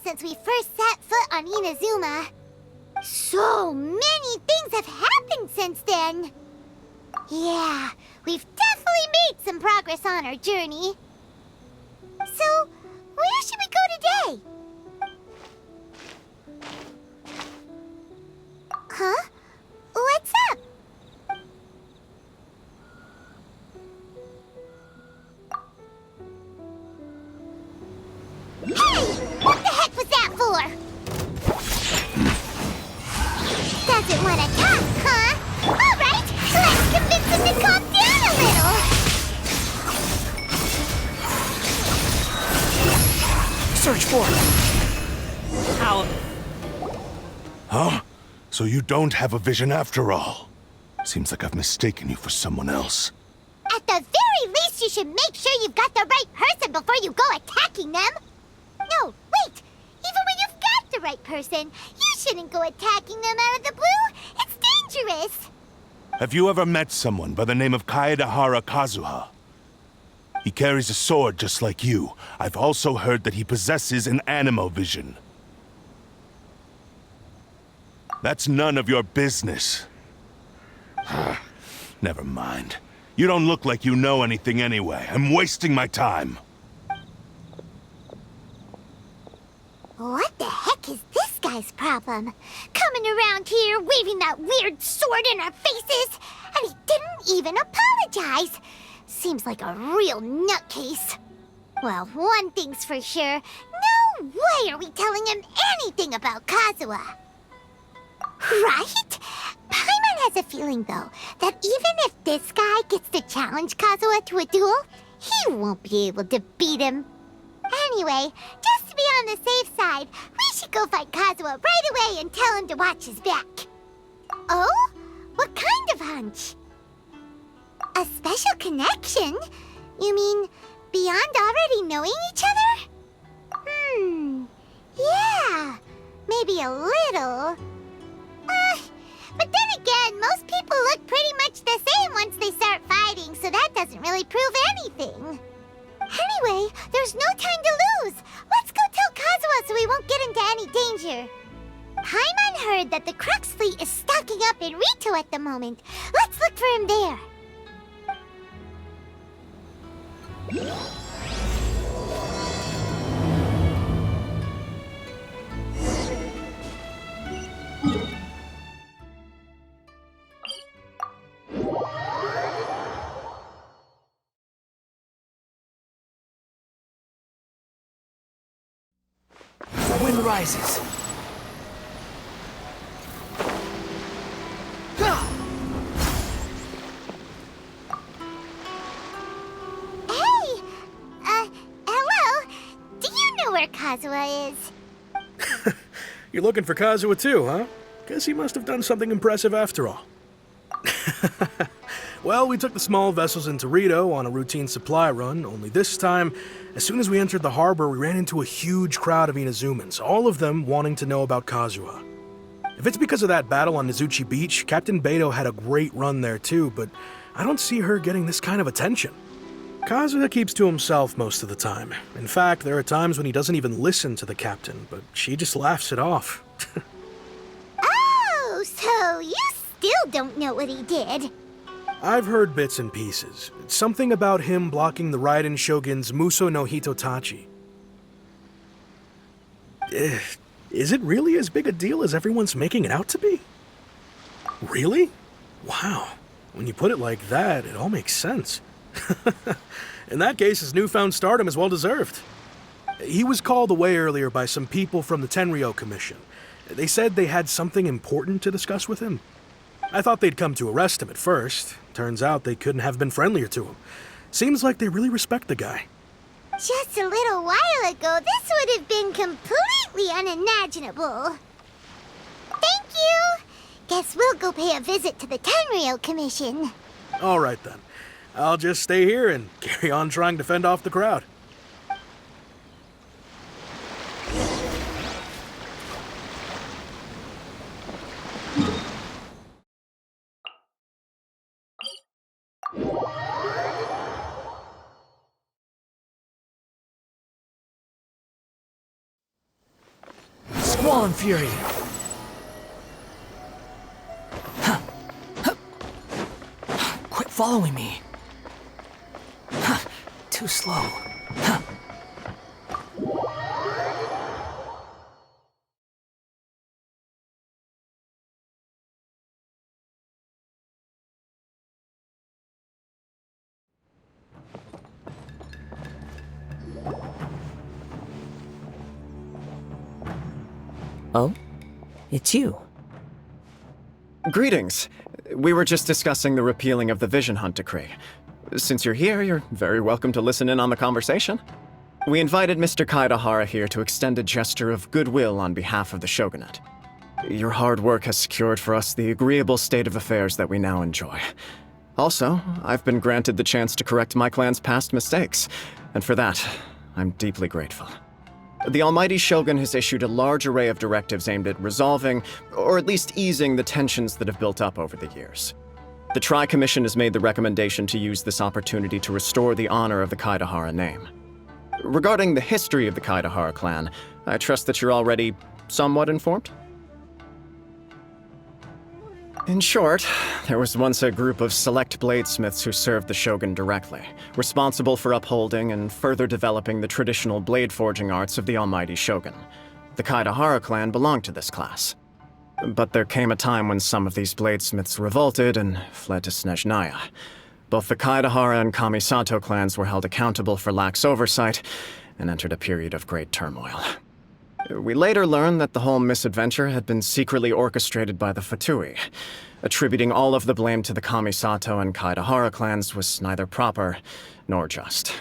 since we first set foot on Inazuma. So many things have happened since then. Yeah, we've definitely made some progress on our journey. So, where should we go today? Huh? What's up? Hey! What the heck was that for? Doesn't want to talk, huh? Alright, let's convince him to calm down a little. Search for it. How? Huh? So you don't have a vision after all? Seems like I've mistaken you for someone else. At the very least, you should make sure you've got the right person before you go attacking them. No, wait! Even when you've got the right person, you shouldn't go attacking them out of the blue. It's dangerous. Have you ever met someone by the name of Kaedahara Kazuha? He carries a sword just like you. I've also heard that he possesses an Anemo vision. That's none of your business. Never mind. You don't look like you know anything anyway. I'm wasting my time. What the heck is this guy's problem? Coming around here, waving that weird sword in our faces, and he didn't even apologize. Seems like a real nutcase. Well, one thing's for sure. No way are we telling him anything about Kazuha. Right? Paimon has a feeling, though, that even if this guy gets to challenge Kazuha to a duel, he won't be able to beat him. Anyway, just to be on the safe side, we should go find Kazuha right away and tell him to watch his back. Oh? What kind of hunch? A special connection? You mean beyond already knowing each other? Yeah, maybe a little. But then again, most people look pretty much the same once they start fighting, so that doesn't really prove anything. Anyway, there's no time to lose. Let's go tell Kazuha so we won't get into any danger. Paimon heard that the Crux fleet is stocking up in Rito at the moment. Let's look for him there. The wind rises. Hey! Hello? Do you know where Kazuha is? You're looking for Kazuha too, huh? Guess he must have done something impressive after all. Well, we took the small vessels into Rito on a routine supply run, only this time, as soon as we entered the harbor, we ran into a huge crowd of Inazumans, all of them wanting to know about Kazuha. If it's because of that battle on Nizuchi Beach, Captain Beto had a great run there too, but I don't see her getting this kind of attention. Kazuha keeps to himself most of the time. In fact, there are times when he doesn't even listen to the captain, but she just laughs it off. Oh, so you still don't know what he did? I've heard bits and pieces. It's something about him blocking the Raiden Shogun's Muso no Hitotachi. Is it really as big a deal as everyone's making it out to be? Really? Wow. When you put it like that, it all makes sense. In that case, his newfound stardom is well deserved. He was called away earlier by some people from the Tenryou Commission. They said they had something important to discuss with him. I thought they'd come to arrest him at first. Turns out they couldn't have been friendlier to him. Seems like they really respect the guy. Just a little while ago, this would have been completely unimaginable. Thank you! Guess we'll go pay a visit to the Tenryou Commission. All right then. I'll just stay here and carry on trying to fend off the crowd. Wall and Fury. Quit following me. Too slow. Oh? It's you. Greetings. We were just discussing the repealing of the Vision Hunt Decree. Since you're here, you're very welcome to listen in on the conversation. We invited Mr. Kaedahara here to extend a gesture of goodwill on behalf of the Shogunate. Your hard work has secured for us the agreeable state of affairs that we now enjoy. Also, I've been granted the chance to correct my clan's past mistakes, and for that, I'm deeply grateful. The Almighty Shogun has issued a large array of directives aimed at resolving, or at least easing, the tensions that have built up over the years. The Tri-Commission has made the recommendation to use this opportunity to restore the honor of the Kaedahara name. Regarding the history of the Kaedahara clan, I trust that you're already somewhat informed? In short, there was once a group of select bladesmiths who served the Shogun directly, responsible for upholding and further developing the traditional blade forging arts of the Almighty Shogun. The Kaedahara clan belonged to this class. But there came a time when some of these bladesmiths revolted and fled to Snezhnaya. Both the Kaedahara and Kamisato clans were held accountable for lax oversight and entered a period of great turmoil. We later learned that the whole misadventure had been secretly orchestrated by the Fatui. Attributing all of the blame to the Kamisato and Kaedahara clans was neither proper nor just.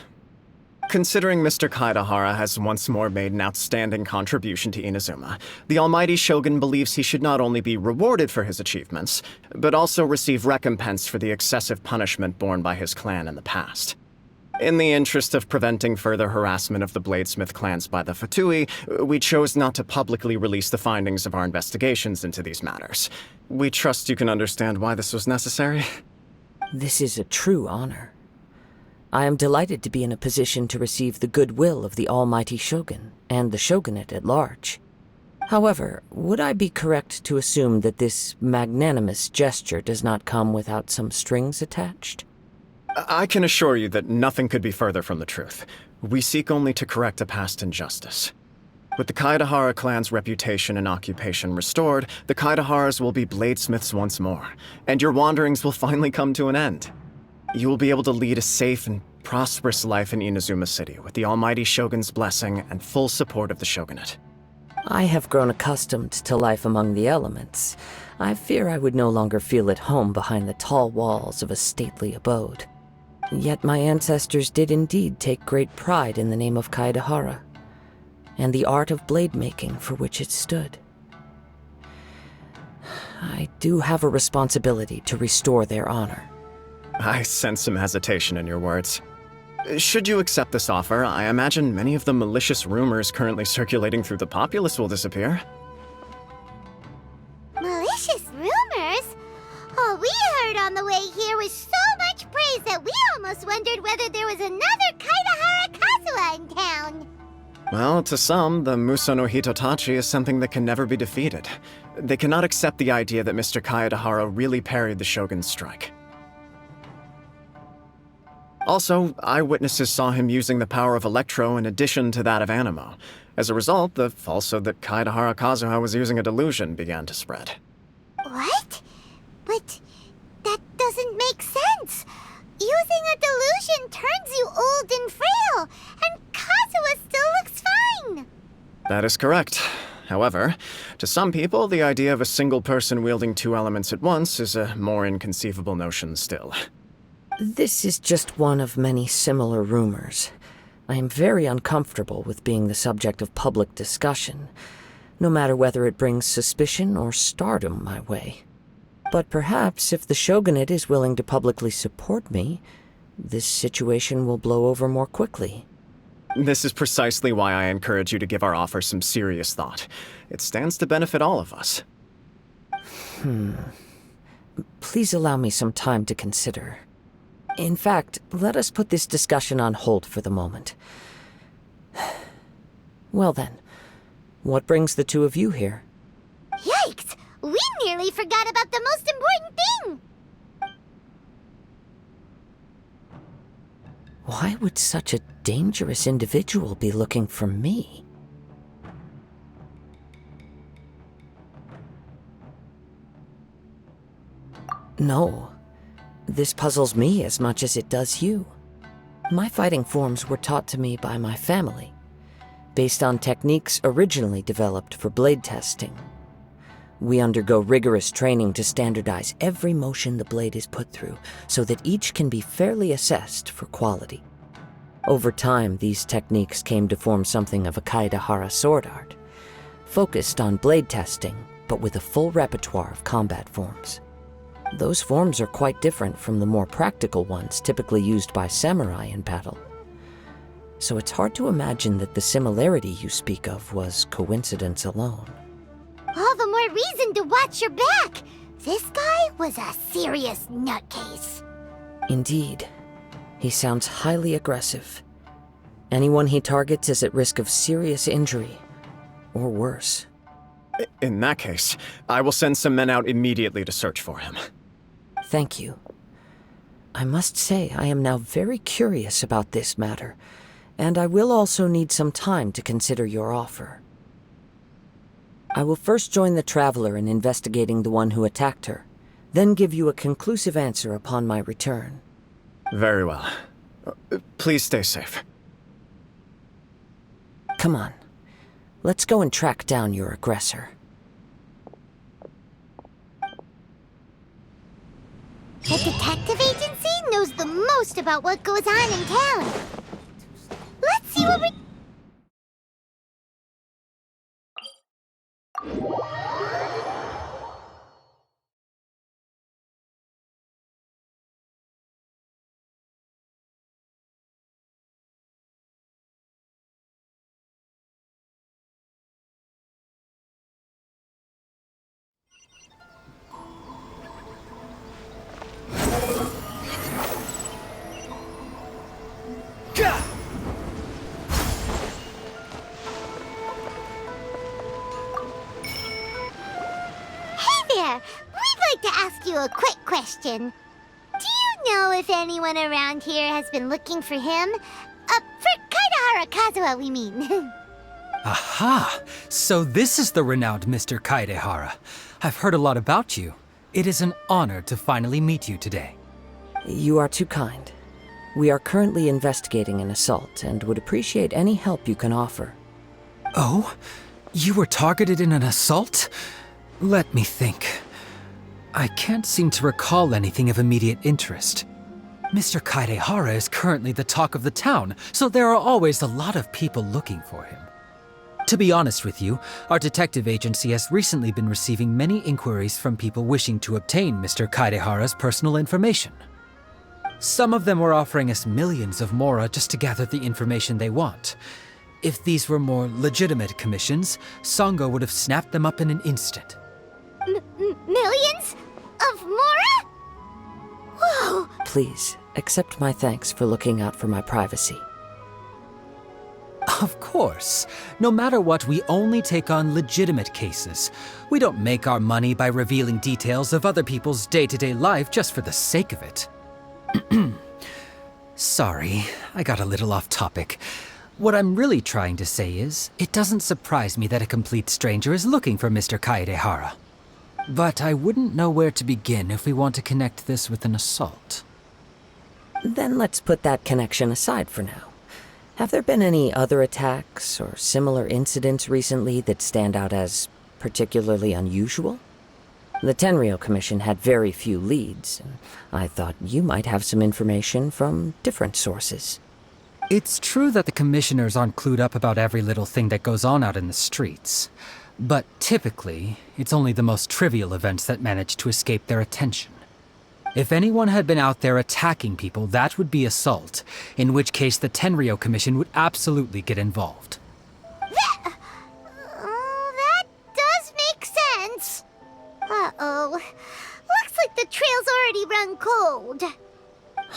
Considering Mr. Kaedahara has once more made an outstanding contribution to Inazuma, the Almighty Shogun believes he should not only be rewarded for his achievements, but also receive recompense for the excessive punishment borne by his clan in the past. In the interest of preventing further harassment of the bladesmith clans by the Fatui, we chose not to publicly release the findings of our investigations into these matters. We trust you can understand why this was necessary. This is a true honor. I am delighted to be in a position to receive the goodwill of the Almighty Shogun and the Shogunate at large. However, would I be correct to assume that this magnanimous gesture does not come without some strings attached? I can assure you that nothing could be further from the truth. We seek only to correct a past injustice. With the Kaedahara clan's reputation and occupation restored, the Kaedaharas will be bladesmiths once more, and your wanderings will finally come to an end. You will be able to lead a safe and prosperous life in Inazuma City with the Almighty Shogun's blessing and full support of the Shogunate. I have grown accustomed to life among the elements. I fear I would no longer feel at home behind the tall walls of a stately abode. Yet my ancestors did indeed take great pride in the name of Kaedahara, and the art of blade making for which it stood. I do have a responsibility to restore their honor. I sense some hesitation in your words. Should you accept this offer, I imagine many of the malicious rumors currently circulating through the populace will disappear. Malicious rumors? All we heard on the way here was so much praise that we almost wondered whether there was another Kaedahara Kazuha in town. Well, to some, the Muso no Hitotachi is something that can never be defeated. They cannot accept the idea that Mr. Kaedahara really parried the Shogun's strike. Also, eyewitnesses saw him using the power of Electro in addition to that of Anemo. As a result, the falsehood that Kaedahara Kazuha was using a delusion began to spread. What? But that doesn't make sense. Using a delusion turns you old and frail, and Kazuha still looks fine. That is correct. However, to some people, the idea of a single person wielding two elements at once is a more inconceivable notion still. This is just one of many similar rumors. I am very uncomfortable with being the subject of public discussion, no matter whether it brings suspicion or stardom my way. But perhaps if the Shogunate is willing to publicly support me, this situation will blow over more quickly. This is precisely why I encourage you to give our offer some serious thought. It stands to benefit all of us. Please allow me some time to consider. In fact, let us put this discussion on hold for the moment. Well then, What brings the two of you here? Yikes! We nearly forgot about the most important thing! Why would such a dangerous individual be looking for me? No. This puzzles me as much as it does you. My fighting forms were taught to me by my family, based on techniques originally developed for blade testing. We undergo rigorous training to standardize every motion the blade is put through, so that each can be fairly assessed for quality. Over time, these techniques came to form something of a Kaedahara sword art, focused on blade testing, but with a full repertoire of combat forms. Those forms are quite different from the more practical ones typically used by samurai in battle. So it's hard to imagine that the similarity you speak of was coincidence alone. All the more reason to watch your back! This guy was a serious nutcase. Indeed. He sounds highly aggressive. Anyone he targets is at risk of serious injury, or worse. In that case, I will send some men out immediately to search for him. Thank you. I must say I am now very curious about this matter, and I will also need some time to consider your offer. I will first join the Traveler in investigating the one who attacked her, then give you a conclusive answer upon my return. Very well. Please stay safe. Come on. Let's go and track down your aggressor. The detective agency knows the most about what goes on in town. Let's see what we... There, we'd like to ask you a quick question. Do you know if anyone around here has been looking for him? For Kaedahara Kazuha, we mean. Aha! So this is the renowned Mr. Kaedehara. I've heard a lot about you. It is an honor to finally meet you today. You are too kind. We are currently investigating an assault and would appreciate any help you can offer. Oh? You were targeted in an assault? Let me think. I can't seem to recall anything of immediate interest. Mr. Kaedehara is currently the talk of the town, so there are always a lot of people looking for him. To be honest with you, our detective agency has recently been receiving many inquiries from people wishing to obtain Mr. Kaedehara's personal information. Some of them were offering us millions of mora just to gather the information they want. If these were more legitimate commissions, Sango would have snapped them up in an instant. Millions? Of mora? Whoa! Please, accept my thanks for looking out for my privacy. Of course. No matter what, we only take on legitimate cases. We don't make our money by revealing details of other people's day-to-day life just for the sake of it. Sorry, I got a little off topic. What I'm really trying to say is, it doesn't surprise me that a complete stranger is looking for Mr. Kaedehara. But I wouldn't know where to begin if we want to connect this with an assault. Then let's put that connection aside for now. Have there been any other attacks or similar incidents recently that stand out as particularly unusual? The Tenryou Commission had very few leads, and I thought you might have some information from different sources. It's true that the commissioners aren't clued up about every little thing that goes on out in the streets. But typically, it's only the most trivial events that manage to escape their attention. If anyone had been out there attacking people, that would be assault, in which case the Tenryou Commission would absolutely get involved. That does make sense. Uh-oh. Looks like the trail's already run cold.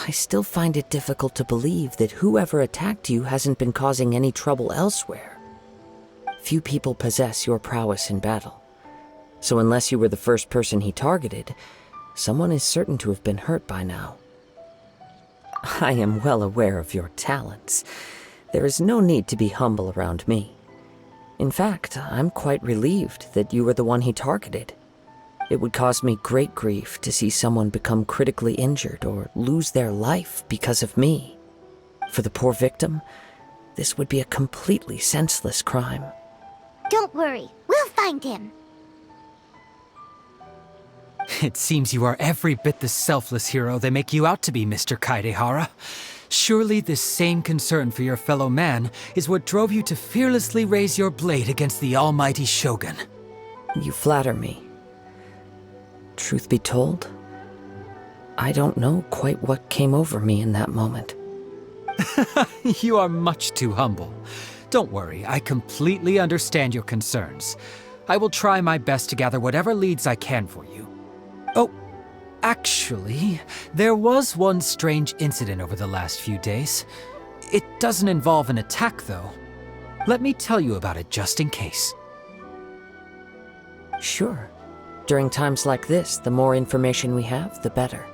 I still find it difficult to believe that whoever attacked you hasn't been causing any trouble elsewhere. few people possess your prowess in battle. So unless you were the first person he targeted, someone is certain to have been hurt by now. I am well aware of your talents. There is no need to be humble around me. In fact, I'm quite relieved that you were the one he targeted. It would cause me great grief to see someone become critically injured or lose their life because of me. For the poor victim, this would be a completely senseless crime. Don't worry, we'll find him. It seems you are every bit the selfless hero they make you out to be, Mr. Kaedehara. Surely this same concern for your fellow man is what drove you to fearlessly raise your blade against the almighty Shogun. You flatter me. Truth be told, I don't know quite what came over me in that moment. You are much too humble. Don't worry, I completely understand your concerns. I will try my best to gather whatever leads I can for you. Oh, actually, there was one strange incident over the last few days. It doesn't involve an attack, though. Let me tell you about it just in case. Sure. During times like this, the more information we have, the better.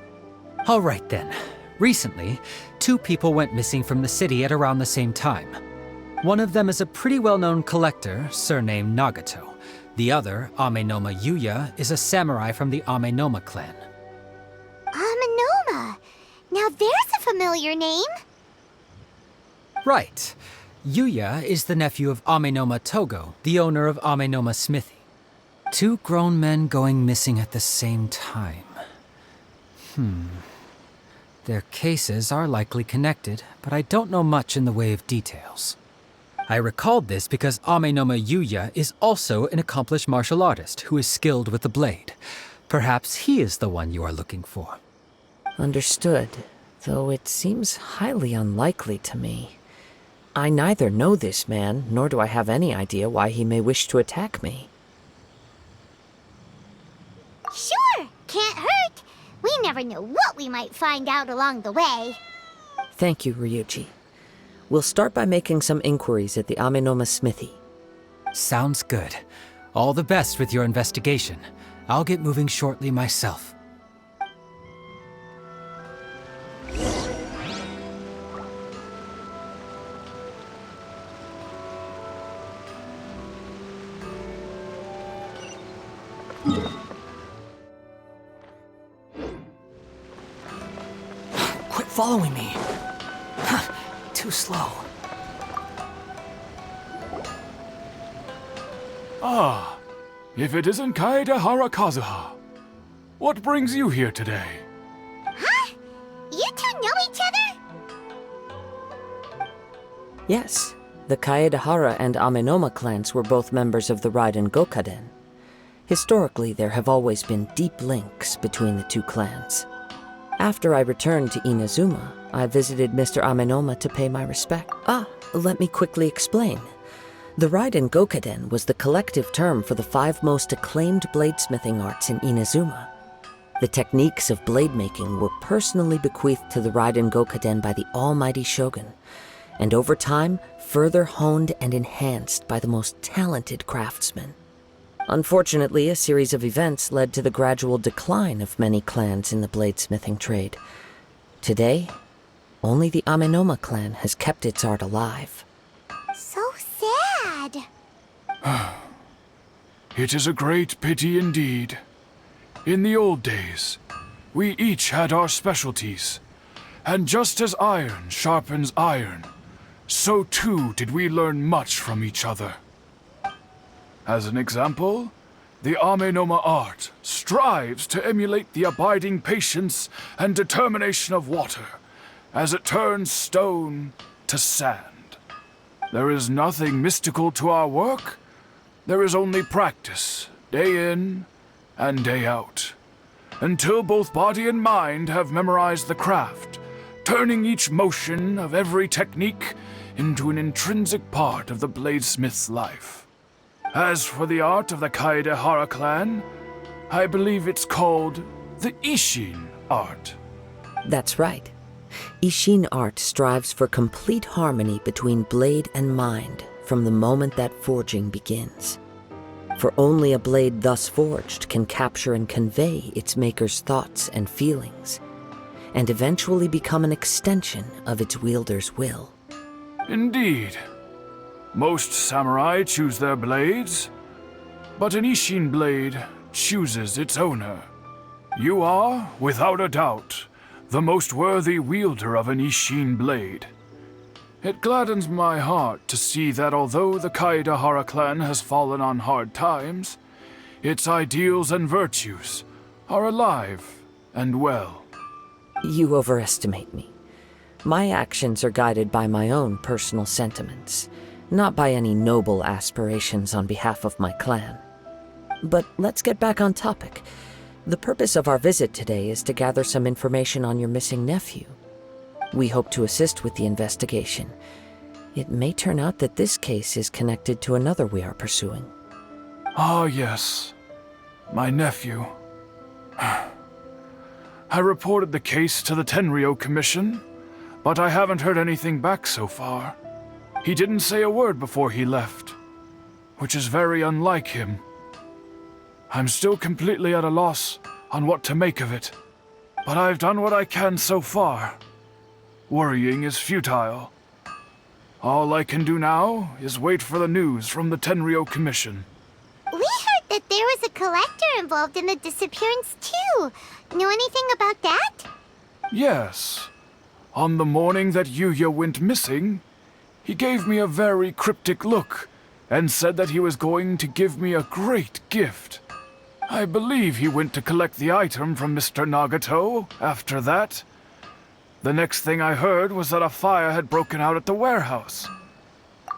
All right then. Recently, 2 people went missing from the city at around the same time. One of them is a pretty well-known collector, surnamed Nagato. The other, Amenoma Yuya, is a samurai from the Amenoma clan. Amenoma! Now there's a familiar name. Right. Yuya is the nephew of Amenoma Togo, the owner of Amenoma Smithy. 2 grown men going missing at the same time. Their cases are likely connected, but I don't know much in the way of details. I recalled this because Amenoma Yuya is also an accomplished martial artist who is skilled with the blade. Perhaps he is the one you are looking for. Understood, though it seems highly unlikely to me. I neither know this man, nor do I have any idea why he may wish to attack me. Sure, can't hurt. We never know what we might find out along the way. Thank you, Ryuji. We'll start by making some inquiries at the Amenoma Smithy. Sounds good. All the best with your investigation. I'll get moving shortly myself. Quit following me. Too slow. Ah, if it isn't Kaedahara Kazuha. What brings you here today? Huh? You two know each other? Yes, the Kaedahara and Amenoma clans were both members of the Raiden Gokaden. Historically, there have always been deep links between the 2 clans. After I returned to Inazuma, I visited Mr. Amenoma to pay my respect. Let me quickly explain. The Raiden Gokaden was the collective term for the 5 most acclaimed bladesmithing arts in Inazuma. The techniques of blade making were personally bequeathed to the Raiden Gokaden by the almighty Shogun, and over time, further honed and enhanced by the most talented craftsmen. Unfortunately, a series of events led to the gradual decline of many clans in the bladesmithing trade. Today, only the Amenoma clan has kept its art alive. So sad. It is a great pity indeed. In the old days, we each had our specialties. And just as iron sharpens iron, so too did we learn much from each other. As an example, the Amenoma art strives to emulate the abiding patience and determination of water as it turns stone to sand. There is nothing mystical to our work. There is only practice, day in and day out, until both body and mind have memorized the craft, turning each motion of every technique into an intrinsic part of the bladesmith's life. As for the art of the Kaedehara clan, I believe it's called the Ishin art. That's right. Ishin art strives for complete harmony between blade and mind from the moment that forging begins. For only a blade thus forged can capture and convey its maker's thoughts and feelings, and eventually become an extension of its wielder's will. Indeed. Most samurai choose their blades, but an Ishin blade chooses its owner. You are, without a doubt, the most worthy wielder of an Ishin blade. It gladdens my heart to see that although the Kaedahara clan has fallen on hard times, its ideals and virtues are alive and well. You overestimate me. My actions are guided by my own personal sentiments, not by any noble aspirations on behalf of my clan. But let's get back on topic. The purpose of our visit today is to gather some information on your missing nephew. We hope to assist with the investigation. It may turn out that this case is connected to another we are pursuing. Ah, yes. My nephew. I reported the case to the Tenryou Commission, but I haven't heard anything back so far. He didn't say a word before he left, which is very unlike him. I'm still completely at a loss on what to make of it, but I've done what I can so far. Worrying is futile. All I can do now is wait for the news from the Tenryou Commission. We heard that there was a collector involved in the disappearance too. Know anything about that? Yes. On the morning that Yuya went missing, he gave me a very cryptic look and said that he was going to give me a great gift. I believe he went to collect the item from Mr. Nagato after that. The next thing I heard was that a fire had broken out at the warehouse.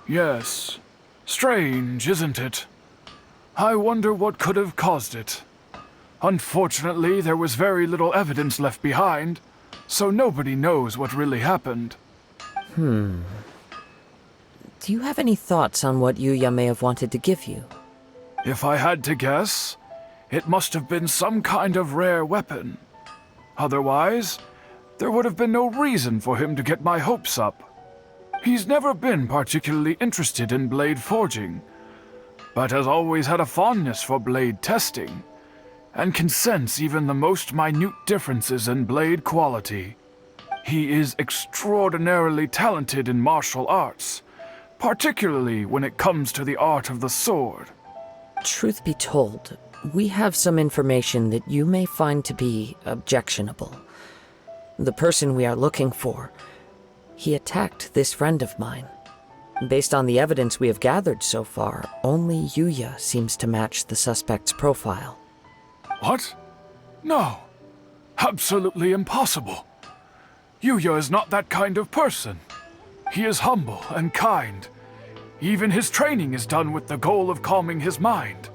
Yes. Strange, isn't it? I wonder what could have caused it. Unfortunately, there was very little evidence left behind, so nobody knows what really happened. Do you have any thoughts on what Yuya may have wanted to give you? If I had to guess, it must have been some kind of rare weapon. Otherwise, there would have been no reason for him to get my hopes up. He's never been particularly interested in blade forging, but has always had a fondness for blade testing, and can sense even the most minute differences in blade quality. He is extraordinarily talented in martial arts, particularly when it comes to the art of the sword. Truth be told, we have some information that you may find to be objectionable. The person we are looking for, he attacked this friend of mine. Based on the evidence we have gathered so far, only Yuya seems to match the suspect's profile. What? No. Absolutely impossible. Yuya is not that kind of person. He is humble and kind. Even his training is done with the goal of calming his mind.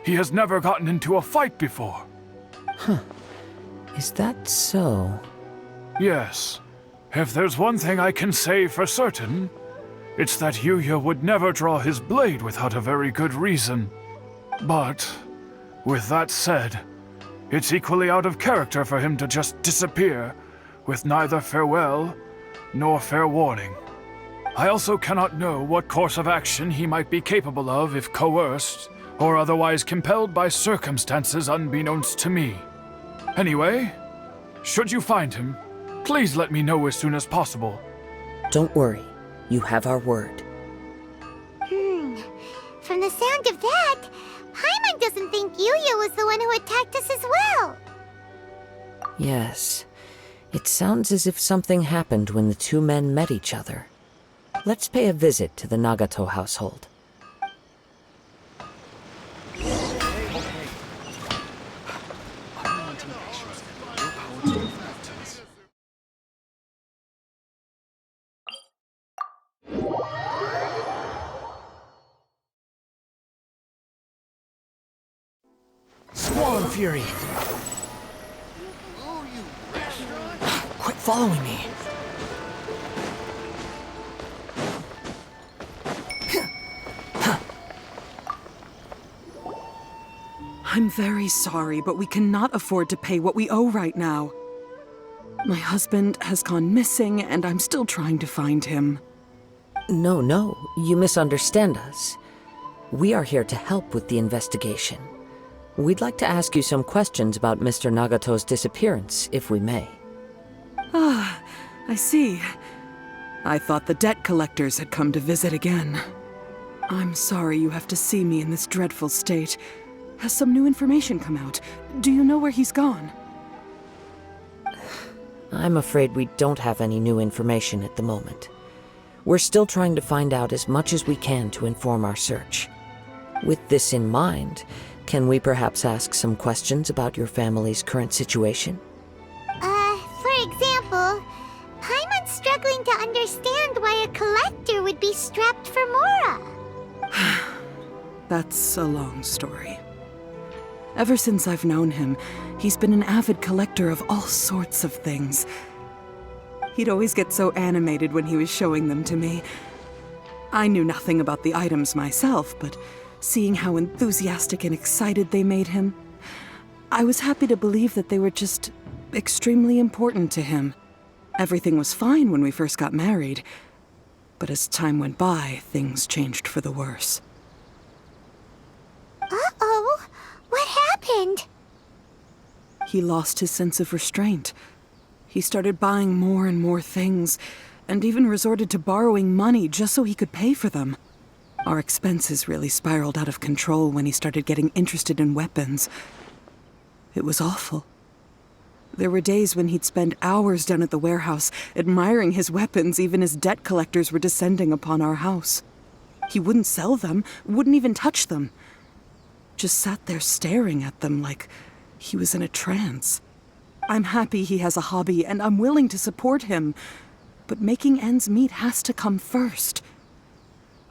He has never gotten into a fight before. Is that so? Yes. If there's one thing I can say for certain, it's that Yuya would never draw his blade without a very good reason. But, with that said, it's equally out of character for him to just disappear, with neither farewell nor fair warning. I also cannot know what course of action he might be capable of if coerced, or otherwise compelled by circumstances unbeknownst to me. Anyway, should you find him, please let me know as soon as possible. Don't worry, you have our word. From the sound of that, Paimon doesn't think Yuya was the one who attacked us as well. Yes, it sounds as if something happened when the two men met each other. Let's pay a visit to the Nagato household. Squall and Fury! Quit following me! I'm very sorry, but we cannot afford to pay what we owe right now. My husband has gone missing, and I'm still trying to find him. No, you misunderstand us. We are here to help with the investigation. We'd like to ask you some questions about Mr. Nagato's disappearance, if we may. Ah, I see. I thought the debt collectors had come to visit again. I'm sorry you have to see me in this dreadful state. Has some new information come out? Do you know where he's gone? I'm afraid we don't have any new information at the moment. We're still trying to find out as much as we can to inform our search. With this in mind, can we perhaps ask some questions about your family's current situation? For example, Paimon's struggling to understand why a collector would be strapped for Mora. That's a long story. Ever since I've known him, he's been an avid collector of all sorts of things. He'd always get so animated when he was showing them to me. I knew nothing about the items myself, but seeing how enthusiastic and excited they made him, I was happy to believe that they were just extremely important to him. Everything was fine when we first got married, but as time went by, things changed for the worse. Uh-oh, what happened? He lost his sense of restraint. He started buying more and more things, and even resorted to borrowing money just so he could pay for them. Our expenses really spiraled out of control when he started getting interested in weapons. It was awful. There were days when he'd spend hours down at the warehouse, admiring his weapons even as debt collectors were descending upon our house. He wouldn't sell them, wouldn't even touch them. Just sat there staring at them like he was in a trance. I'm happy he has a hobby, and I'm willing to support him, but making ends meet has to come first.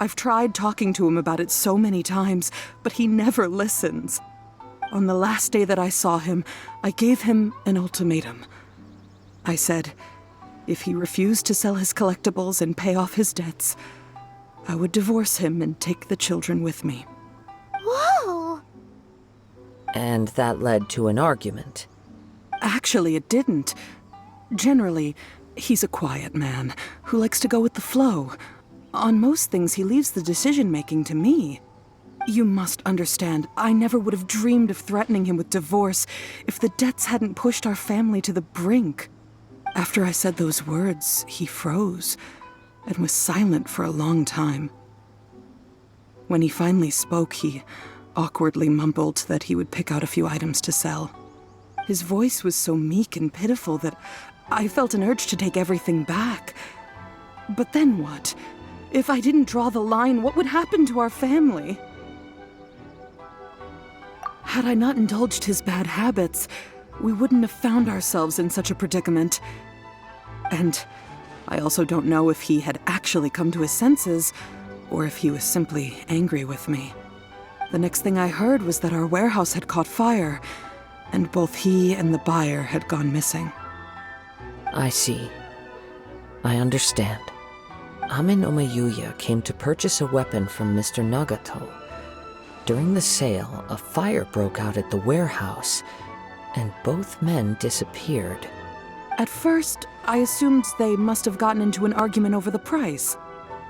I've tried talking to him about it so many times, but he never listens. On the last day that I saw him, I gave him an ultimatum. I said, if he refused to sell his collectibles and pay off his debts, I would divorce him and take the children with me. Whoa! And that led to an argument. Actually, it didn't. Generally, he's a quiet man who likes to go with the flow. On most things, he leaves the decision-making to me. You must understand, I never would have dreamed of threatening him with divorce if the debts hadn't pushed our family to the brink. After I said those words, he froze and was silent for a long time. When he finally spoke, he awkwardly mumbled that he would pick out a few items to sell. His voice was so meek and pitiful that I felt an urge to take everything back. But then what? If I didn't draw the line, what would happen to our family? Had I not indulged his bad habits, we wouldn't have found ourselves in such a predicament. And I also don't know if he had actually come to his senses, or if he was simply angry with me. The next thing I heard was that our warehouse had caught fire, and both he and the buyer had gone missing. I see. I understand. Anemo Yuya came to purchase a weapon from Mr. Nagato. During the sale, a fire broke out at the warehouse, and both men disappeared. At first, I assumed they must have gotten into an argument over the price.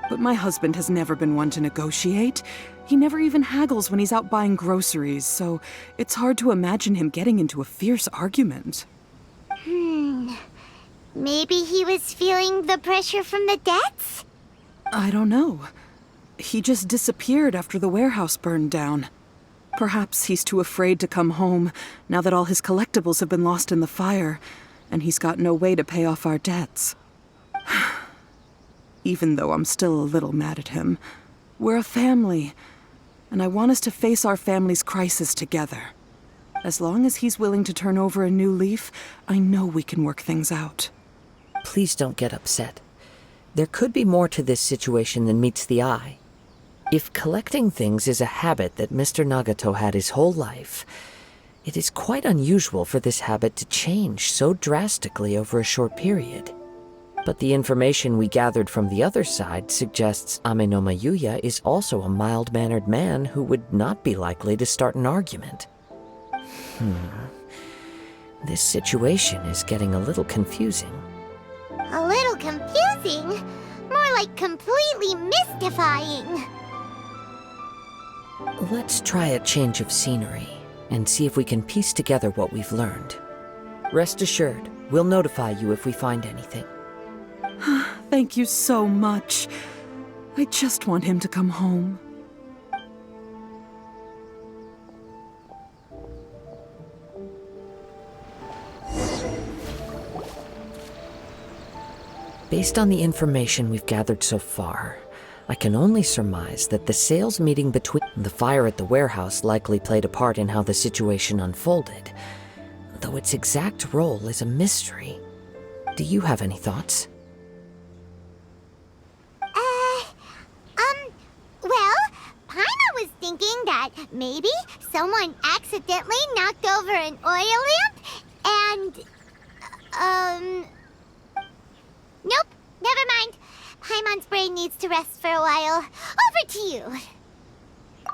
But my husband has never been one to negotiate. He never even haggles when he's out buying groceries, so it's hard to imagine him getting into a fierce argument. Maybe he was feeling the pressure from the debts? I don't know. He just disappeared after the warehouse burned down. Perhaps he's too afraid to come home now that all his collectibles have been lost in the fire, and he's got no way to pay off our debts. Even though I'm still a little mad at him, we're a family, and I want us to face our family's crisis together. As long as he's willing to turn over a new leaf, I know we can work things out. Please don't get upset. There could be more to this situation than meets the eye. If collecting things is a habit that Mr. Nagato had his whole life, it is quite unusual for this habit to change so drastically over a short period. But the information we gathered from the other side suggests Anemo Yuya is also a mild-mannered man who would not be likely to start an argument. This situation is getting a little confusing. A little confusing? More like completely mystifying. Let's try a change of scenery and see if we can piece together what we've learned. Rest assured, we'll notify you if we find anything. Thank you so much. I just want him to come home. Based on the information we've gathered so far, I can only surmise that the sales meeting between the fire at the warehouse likely played a part in how the situation unfolded, though its exact role is a mystery. Do you have any thoughts? Well, Paimon was thinking that maybe someone accidentally knocked over an oil lamp and, nope, never mind. Paimon's brain needs to rest for a while. Over to you.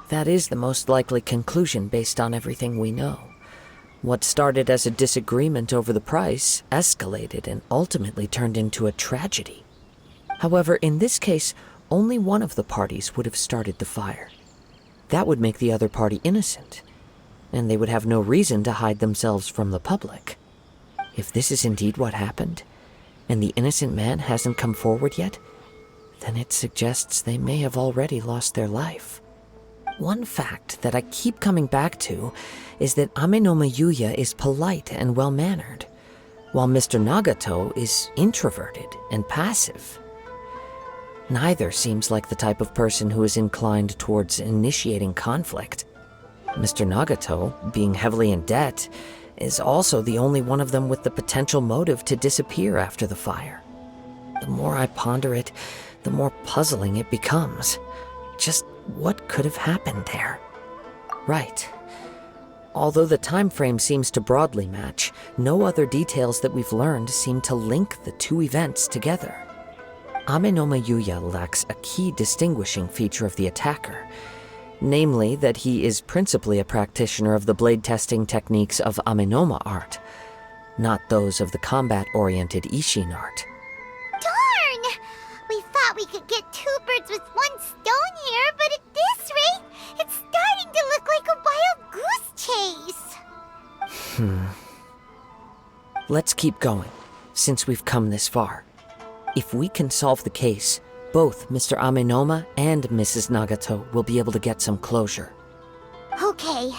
That is the most likely conclusion based on everything we know. What started as a disagreement over the price escalated and ultimately turned into a tragedy. However, in this case, only one of the parties would have started the fire. That would make the other party innocent, and they would have no reason to hide themselves from the public. If this is indeed what happened, and the innocent man hasn't come forward yet, then it suggests they may have already lost their life. One fact that I keep coming back to is that Amenoma Yuya is polite and well-mannered, while Mr. Nagato is introverted and passive. Neither seems like the type of person who is inclined towards initiating conflict. Mr. Nagato, being heavily in debt, is also the only one of them with the potential motive to disappear after the fire. The more I ponder it, the more puzzling it becomes. Just what could have happened there? Right. Although the time frame seems to broadly match, no other details that we've learned seem to link the two events together. Amenoma Yuya lacks a key distinguishing feature of the attacker, namely that he is principally a practitioner of the blade testing techniques of Amenoma art, not those of the combat-oriented Ishin art. Darn! We thought we could get two birds with one stone here, but at this rate, it's starting to look like a wild goose chase. Let's keep going, since we've come this far. If we can solve the case, both Mr. Amenoma and Mrs. Nagato will be able to get some closure. Okay,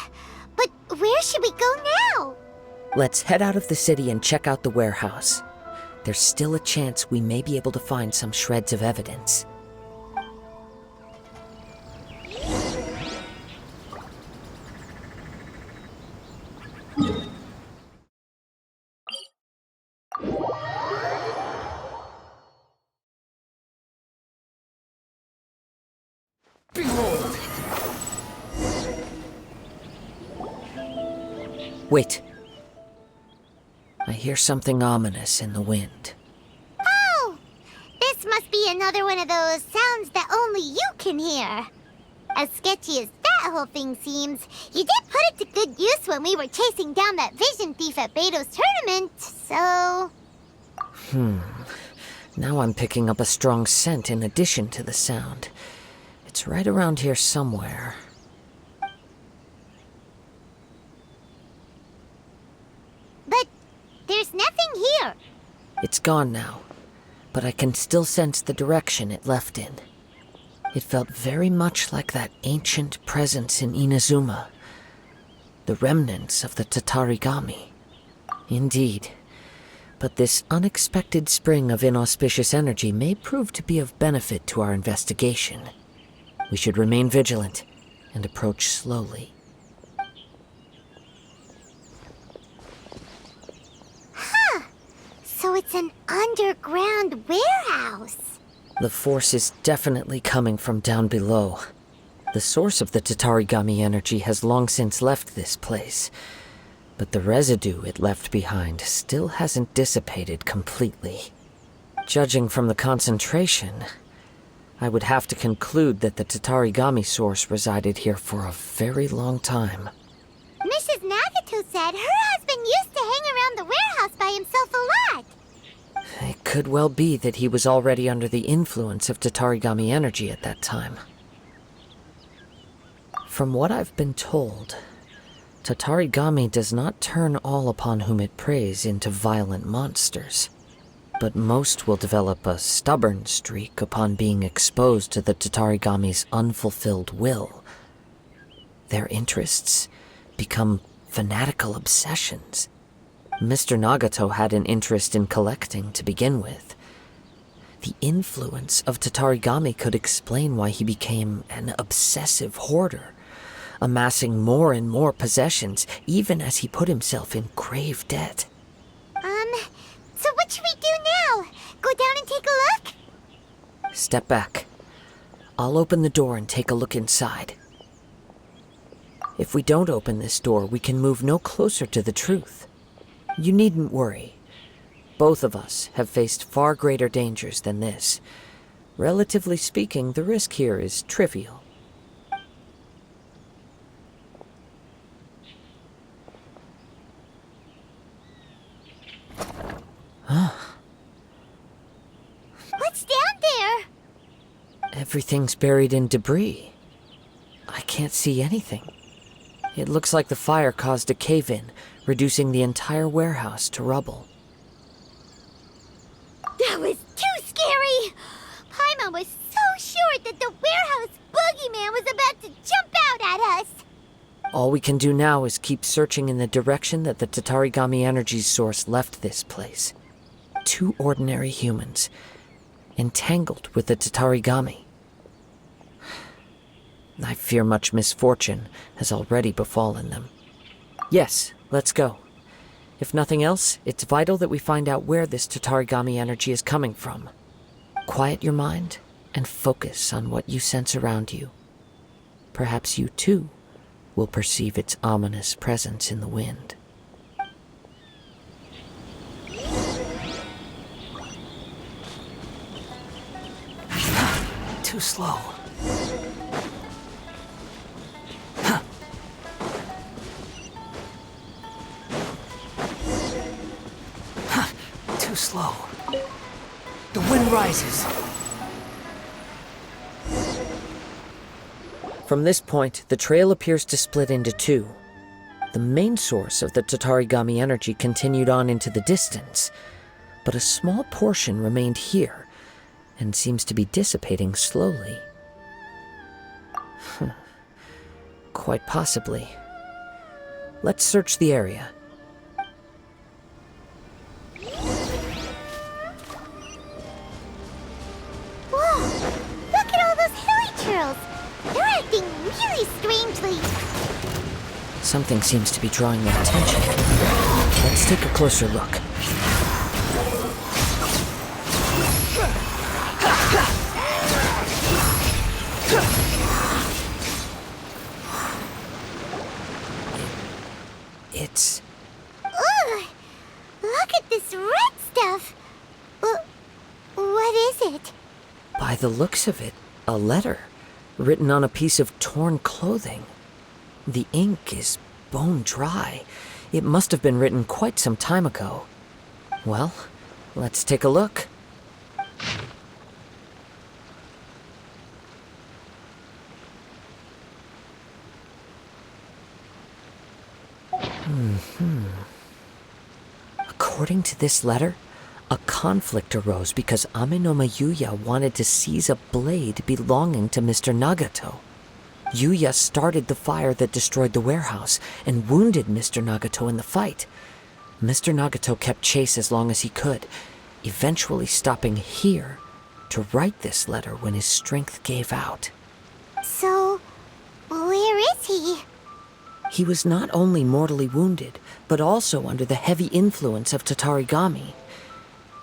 but where should we go now? Let's head out of the city and check out the warehouse. There's still a chance we may be able to find some shreds of evidence. Wait. I hear something ominous in the wind. Oh! This must be another one of those sounds that only you can hear. As sketchy as that whole thing seems, you did put it to good use when we were chasing down that vision thief at Beto's tournament, so... Now I'm picking up a strong scent in addition to the sound. It's right around here somewhere. But there's nothing here. It's gone now, but I can still sense the direction it left in. It felt very much like that ancient presence in Inazuma, the remnants of the Tatarigami. Indeed, but this unexpected spring of inauspicious energy may prove to be of benefit to our investigation. We should remain vigilant and approach slowly. So it's an underground warehouse. The force is definitely coming from down below. The source of the Tatarigami energy has long since left this place, but the residue it left behind still hasn't dissipated completely. Judging from the concentration, I would have to conclude that the Tatarigami source resided here for a very long time. Mrs. Nagato said her husband used to hang around the warehouse by himself a lot. It could well be that he was already under the influence of Tatarigami energy at that time. From what I've been told, Tatarigami does not turn all upon whom it preys into violent monsters, but most will develop a stubborn streak upon being exposed to the Tatarigami's unfulfilled will. Their interests become fanatical obsessions. Mr. Nagato had an interest in collecting to begin with. The influence of Tatarigami could explain why he became an obsessive hoarder, amassing more and more possessions, even as he put himself in grave debt. So what should we do now? Go down and take a look? Step back. I'll open the door and take a look inside. If we don't open this door, we can move no closer to the truth. You needn't worry. Both of us have faced far greater dangers than this. Relatively speaking, the risk here is trivial. What's down there? Everything's buried in debris. I can't see anything. It looks like the fire caused a cave-in, reducing the entire warehouse to rubble. That was too scary! Paimon was so sure that the warehouse boogeyman was about to jump out at us! All we can do now is keep searching in the direction that the Tatarigami energy's source left this place. 2 ordinary humans, entangled with the Tatarigami. I fear much misfortune has already befallen them. Yes, let's go. If nothing else, it's vital that we find out where this Tatarigami energy is coming from. Quiet your mind and focus on what you sense around you. Perhaps you too will perceive its ominous presence in the wind. Too slow. Too slow. The wind rises. From this point, the trail appears to split into 2. The main source of the Tatarigami energy continued on into the distance, but a small portion remained here and seems to be dissipating slowly. Quite possibly. Let's search the area. Whoa! Look at all those hilly churls! They're acting really strangely. Something seems to be drawing their attention. Let's take a closer look. It's... Ugh! Look at this red stuff! What is it? By the looks of it, a letter written on a piece of torn clothing. The ink is bone dry. It must have been written quite some time ago. Well, let's take a look. According to this letter, a conflict arose because Amenoma Yuya wanted to seize a blade belonging to Mr. Nagato. Yuya started the fire that destroyed the warehouse and wounded Mr. Nagato in the fight. Mr. Nagato kept chase as long as he could, eventually stopping here to write this letter when his strength gave out. So, where is he? He was not only mortally wounded, but also under the heavy influence of Tatarigami.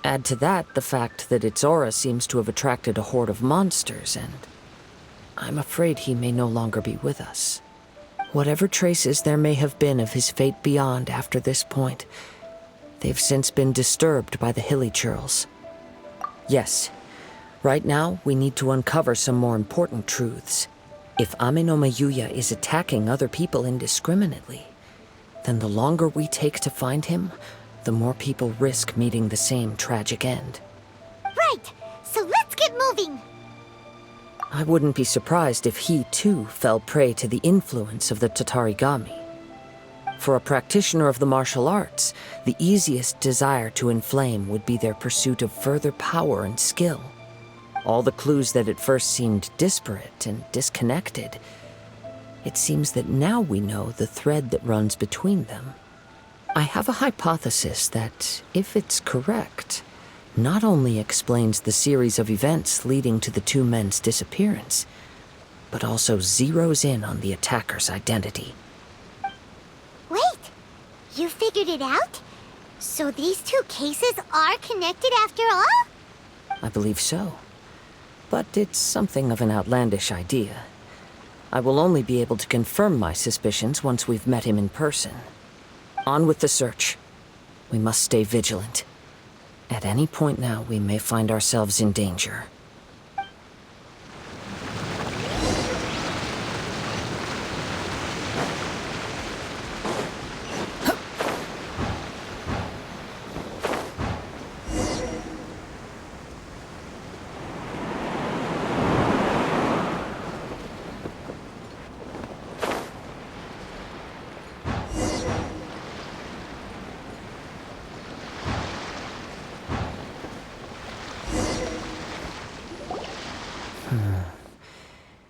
Add to that the fact that its aura seems to have attracted a horde of monsters, and I'm afraid he may no longer be with us. Whatever traces there may have been of his fate beyond after this point, they've since been disturbed by the hilly churls. Yes, right now we need to uncover some more important truths. If Amenoma Yuya is attacking other people indiscriminately, then the longer we take to find him, the more people risk meeting the same tragic end. Right, so let's get moving. I wouldn't be surprised if he, too, fell prey to the influence of the Tatarigami. For a practitioner of the martial arts, the easiest desire to inflame would be their pursuit of further power and skill. All the clues that at first seemed disparate and disconnected, it seems that now we know the thread that runs between them. I have a hypothesis that, if it's correct, not only explains the series of events leading to the two men's disappearance, but also zeroes in on the attacker's identity. Wait, you figured it out? So these two cases are connected after all? I believe so. But it's something of an outlandish idea. I will only be able to confirm my suspicions once we've met him in person. On with the search. We must stay vigilant. At any point now, we may find ourselves in danger.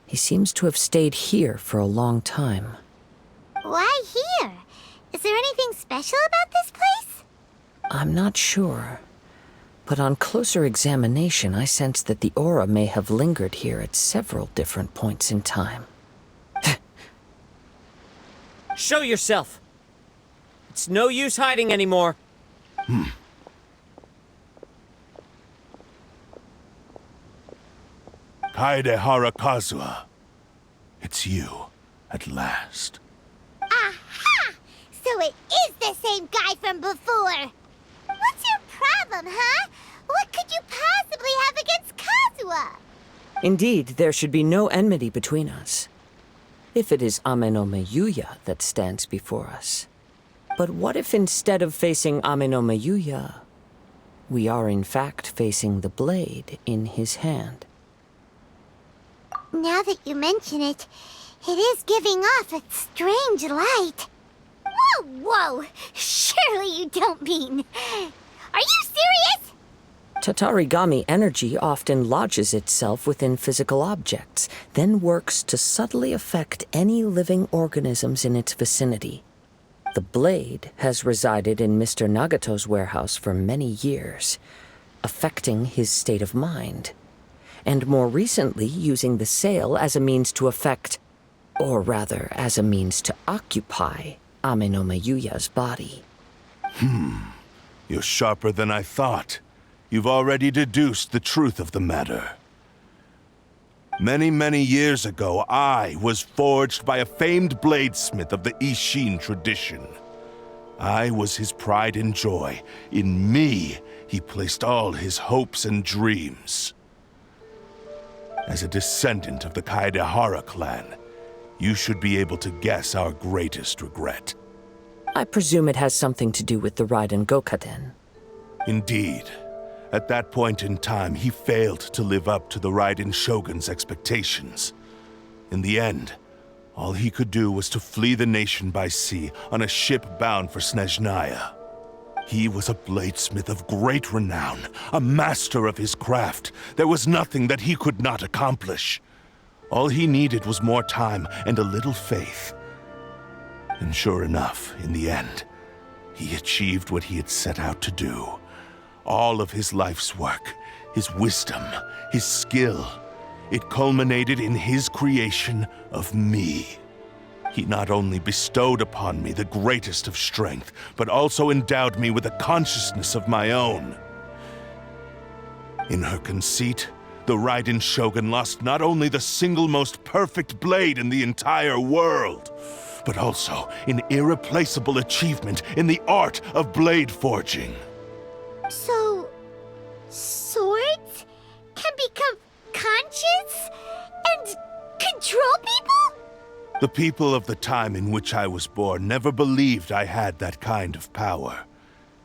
He seems to have stayed here for a long time. Why here? Is there anything special about this place? I'm not sure. But on closer examination, I sense that the aura may have lingered here at several different points in time. Show yourself! It's no use hiding anymore. Kaedahara Kazuha. It's you, at last. Aha! So it is the same guy from before! What's your problem, huh? What could you possibly have against Kazuha? Indeed, there should be no enmity between us. If it is Ame no Meyuya that stands before us. But what if instead of facing Ame no Meyuya, we are in fact facing the blade in his hand? Now that you mention it, it is giving off a strange light. Whoa, whoa! Surely you don't mean... Are you serious? Tatarigami energy often lodges itself within physical objects, then works to subtly affect any living organisms in its vicinity. The blade has resided in Mr. Nagato's warehouse for many years, affecting his state of mind, and more recently using the sale as a means to affect, or rather as a means to occupy, Ame no Meyuya's body. You're sharper than I thought. You've already deduced the truth of the matter. Many, many years ago, I was forged by a famed bladesmith of the Ishin tradition. I was his pride and joy. In me, he placed all his hopes and dreams. As a descendant of the Kaedehara clan, you should be able to guess our greatest regret. I presume it has something to do with the Raiden Gokaden. Indeed. At that point in time, he failed to live up to the Raiden Shogun's expectations. In the end, all he could do was to flee the nation by sea on a ship bound for Snezhnaya. He was a bladesmith of great renown, a master of his craft. There was nothing that he could not accomplish. All he needed was more time and a little faith. And sure enough, in the end, he achieved what he had set out to do. All of his life's work, his wisdom, his skill, it culminated in his creation of me. He not only bestowed upon me the greatest of strength, but also endowed me with a consciousness of my own. In her conceit, the Raiden Shogun lost not only the single most perfect blade in the entire world, but also an irreplaceable achievement in the art of blade forging. So... swords can become conscious and control people? The people of the time in which I was born never believed I had that kind of power.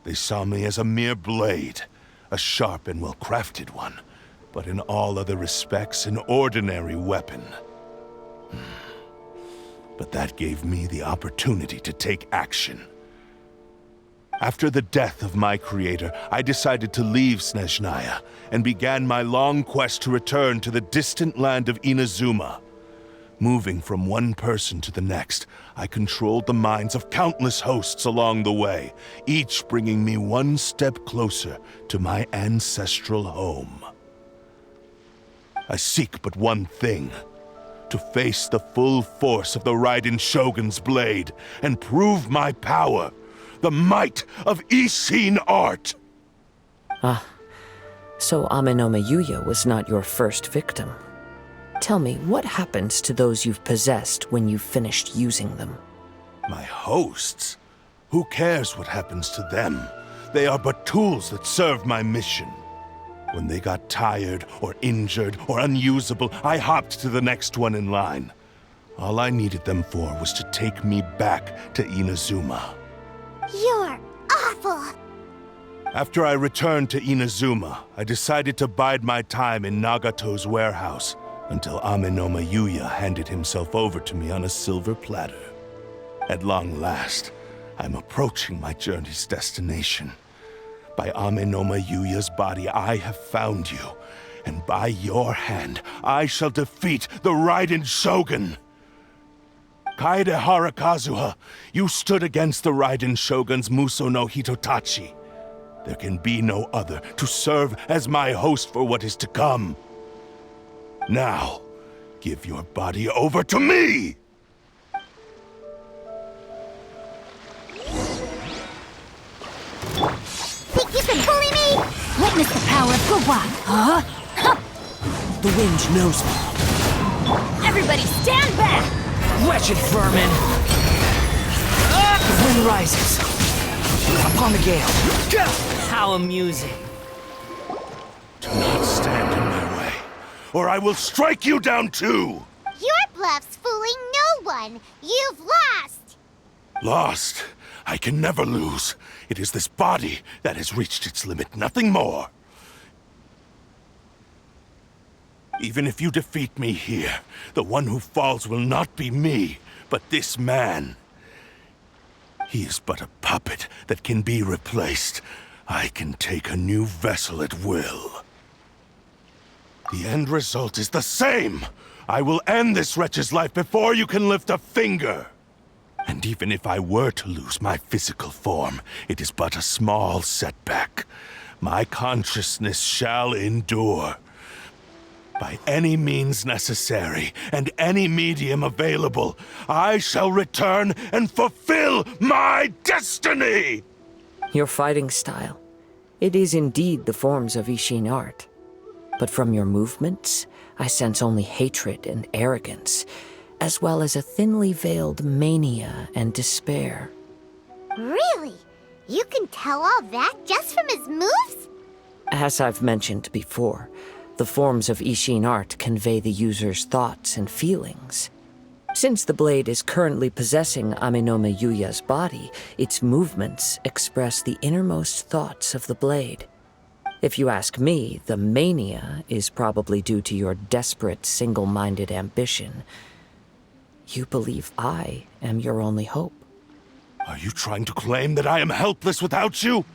They saw me as a mere blade, a sharp and well-crafted one, but in all other respects an ordinary weapon. But that gave me the opportunity to take action. After the death of my creator, I decided to leave Snezhnaya and began my long quest to return to the distant land of Inazuma. Moving from one person to the next, I controlled the minds of countless hosts along the way, each bringing me one step closer to my ancestral home. I seek but one thing: to face the full force of the Raiden Shogun's blade and prove my power, the might of Ishin art. So Amenoma Yuya was not your first victim. Tell me, what happens to those you've possessed when you've finished using them? My hosts? Who cares what happens to them? They are but tools that serve my mission. When they got tired, or injured, or unusable, I hopped to the next one in line. All I needed them for was to take me back to Inazuma. You're awful! After I returned to Inazuma, I decided to bide my time in Nagato's warehouse until Amenoma Yuya handed himself over to me on a silver platter. At long last, I'm approaching my journey's destination. By Amenoma Yuya's body, I have found you, and by your hand, I shall defeat the Raiden Shogun. Kaedahara Kazuha, you stood against the Raiden Shogun's Muso no Hitotachi. There can be no other to serve as my host for what is to come. Now, give your body over to me! Think you can bully me? Witness the power of Gwa. Huh? The wind knows me. Everybody stand back! Wretched vermin! The wind rises. Upon the gale. How amusing. Do not stand in my way, or I will strike you down too! Your bluff's fooling no one. You've lost! Lost? I can never lose. It is this body that has reached its limit, nothing more. Even if you defeat me here, the one who falls will not be me, but this man. He is but a puppet that can be replaced. I can take a new vessel at will. The end result is the same. I will end this wretch's life before you can lift a finger. And even if I were to lose my physical form, it is but a small setback. My consciousness shall endure. By any means necessary, and any medium available, I shall return and fulfill my destiny! Your fighting style. It is indeed the forms of Ishin art. But from your movements, I sense only hatred and arrogance, as well as a thinly veiled mania and despair. Really? You can tell all that just from his moves? As I've mentioned before, the forms of Ishin art convey the user's thoughts and feelings. Since the blade is currently possessing Amenoma Yuya's body, its movements express the innermost thoughts of the blade. If you ask me, the mania is probably due to your desperate, single-minded ambition. You believe I am your only hope. Are you trying to claim that I am helpless without you?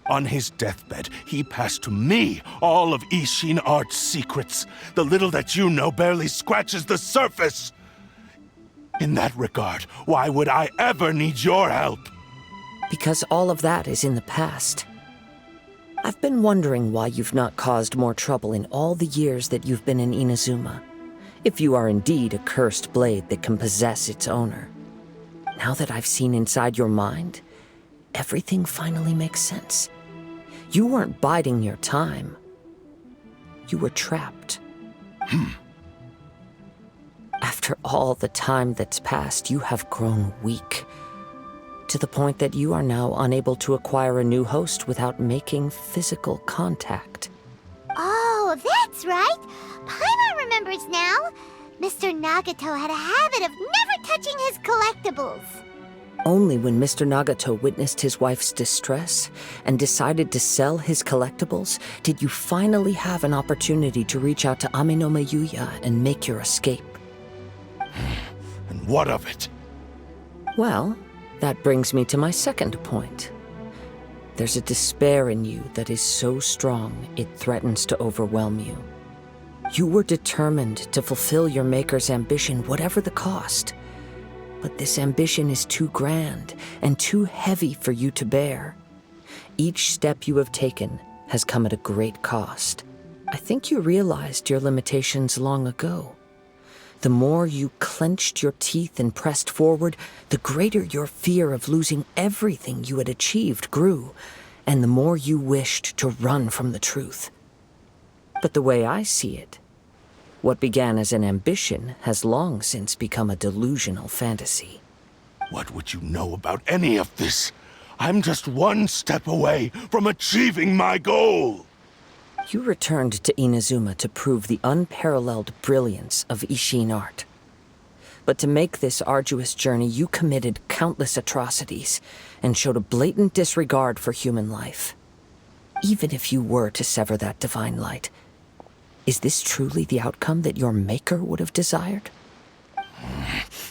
On his deathbed, he passed to me all of Ishin art's secrets. The little that you know barely scratches the surface. In that regard, why would I ever need your help? Because all of that is in the past. I've been wondering why you've not caused more trouble in all the years that you've been in Inazuma. If you are indeed a cursed blade that can possess its owner. Now that I've seen inside your mind, everything finally makes sense. You weren't biding your time. You were trapped. After all the time that's passed, you have grown weak. To the point that you are now unable to acquire a new host without making physical contact. Oh, that's right. Paimon remembers now. Mr. Nagato had a habit of never touching his collectibles. Only when Mr. Nagato witnessed his wife's distress and decided to sell his collectibles did you finally have an opportunity to reach out to Amenoma Yuya and make your escape. And what of it? Well, that brings me to my second point. There's a despair in you that is so strong it threatens to overwhelm you. You were determined to fulfill your maker's ambition, whatever the cost. But this ambition is too grand and too heavy for you to bear. Each step you have taken has come at a great cost. I think you realized your limitations long ago. The more you clenched your teeth and pressed forward, the greater your fear of losing everything you had achieved grew, and the more you wished to run from the truth. But the way I see it, what began as an ambition has long since become a delusional fantasy. What would you know about any of this? I'm just one step away from achieving my goal! You returned to Inazuma to prove the unparalleled brilliance of Ishin art. But to make this arduous journey, you committed countless atrocities and showed a blatant disregard for human life. Even if you were to sever that divine light, is this truly the outcome that your maker would have desired?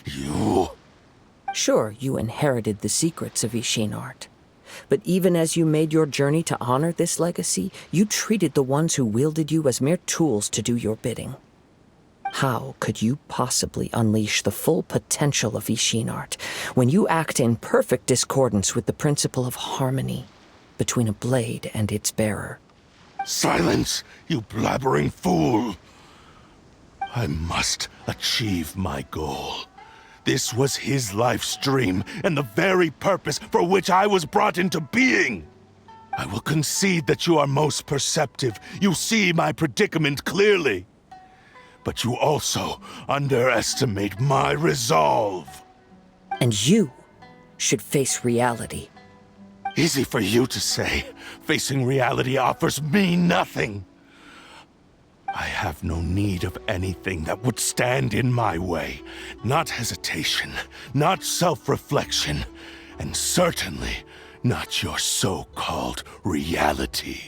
You... Sure, you inherited the secrets of Ishin art. But even as you made your journey to honor this legacy, you treated the ones who wielded you as mere tools to do your bidding. How could you possibly unleash the full potential of Ishin art when you act in perfect discordance with the principle of harmony between a blade and its bearer? Silence, you blabbering fool! I must achieve my goal. This was his life's dream, and the very purpose for which I was brought into being. I will concede that you are most perceptive. You see my predicament clearly. But you also underestimate my resolve. And you should face reality. Easy for you to say. Facing reality offers me nothing. I have no need of anything that would stand in my way. Not hesitation, not self-reflection, and certainly not your so-called reality.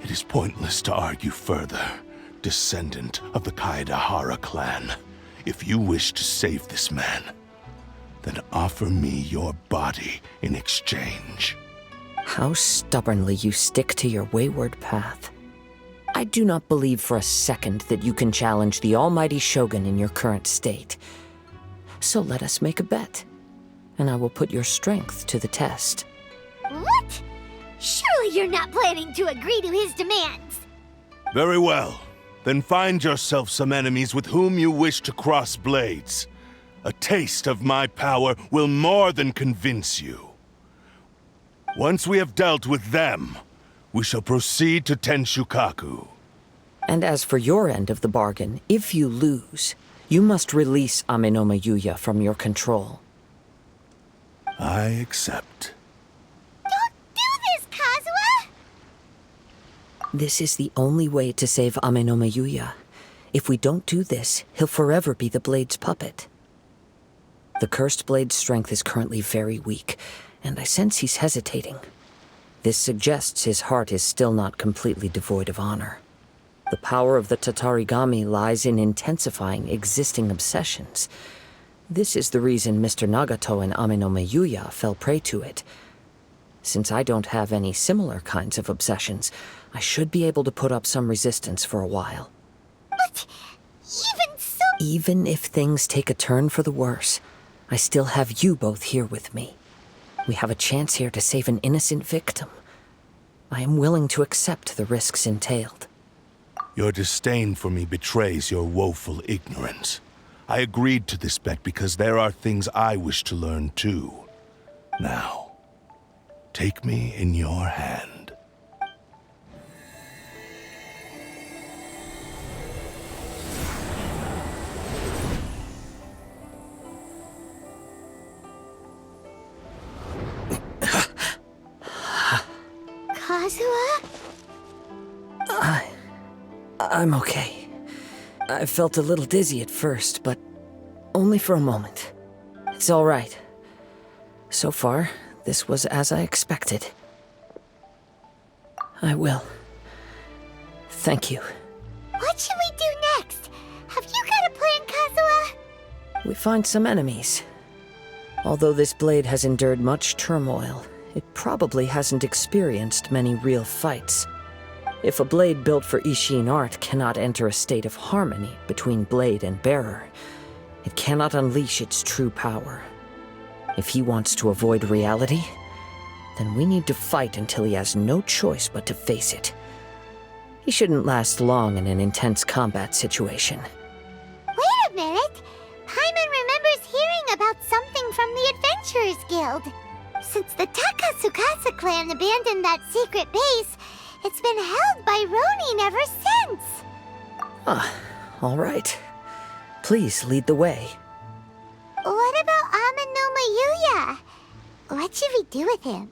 It is pointless to argue further, descendant of the Kaedahara clan. If you wish to save this man, then offer me your body in exchange. How stubbornly you stick to your wayward path. I do not believe for a second that you can challenge the almighty Shogun in your current state. So let us make a bet, and I will put your strength to the test. What? Surely you're not planning to agree to his demands. Very well. Then find yourself some enemies with whom you wish to cross blades. A taste of my power will more than convince you. Once we have dealt with them, we shall proceed to Tenshukaku. And as for your end of the bargain, if you lose, you must release Amenoma Yuya from your control. I accept. Don't do this, Kazuha! This is the only way to save Amenoma Yuya. If we don't do this, he'll forever be the Blade's puppet. The Cursed Blade's strength is currently very weak, and I sense he's hesitating. This suggests his heart is still not completely devoid of honor. The power of the Tatarigami lies in intensifying existing obsessions. This is the reason Mr. Nagato and Amenoma Yuya fell prey to it. Since I don't have any similar kinds of obsessions, I should be able to put up some resistance for a while. But even so... Even if things take a turn for the worse, I still have you both here with me. We have a chance here to save an innocent victim. I am willing to accept the risks entailed. Your disdain for me betrays your woeful ignorance. I agreed to this bet because there are things I wish to learn too. Now, take me in your hand. Kazuha? I'm okay. I felt a little dizzy at first, but only for a moment. It's all right. So far, this was as I expected. I will. Thank you. What should we do next? Have you got a plan, Kazuha? We find some enemies. Although this blade has endured much turmoil, it probably hasn't experienced many real fights. If a blade built for Ishin art cannot enter a state of harmony between blade and bearer, it cannot unleash its true power. If he wants to avoid reality, then we need to fight until he has no choice but to face it. He shouldn't last long in an intense combat situation. Wait a minute! Paimon remembers hearing about something from the Adventurers Guild. Since the Takasukasa clan abandoned that secret base, it's been held by Ronin ever since. All right. Please lead the way. What about Amenoma Yuya? What should we do with him?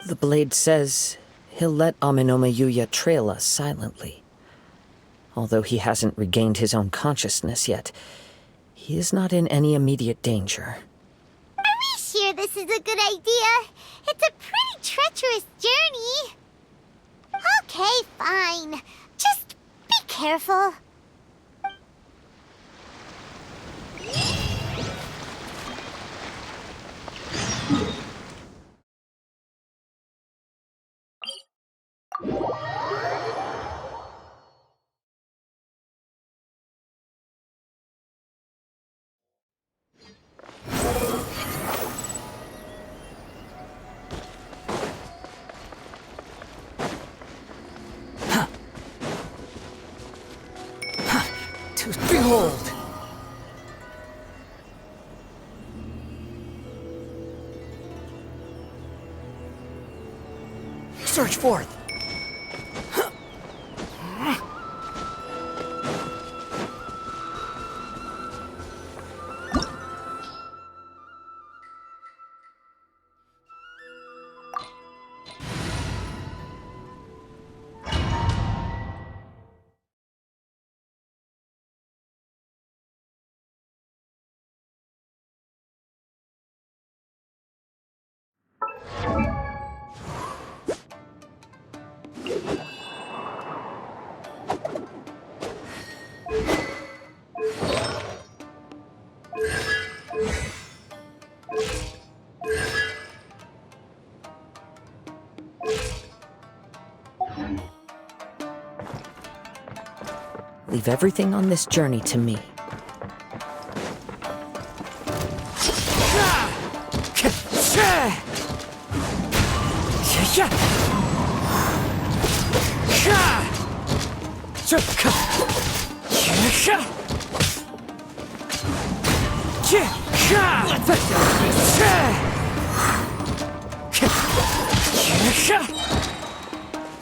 The blade says he'll let Amenoma Yuya trail us silently. Although he hasn't regained his own consciousness yet, he is not in any immediate danger. Are we sure this is a good idea? It's a pretty treacherous journey. Okay, fine. Just be careful. Behold! Search forth! Leave everything on this journey to me.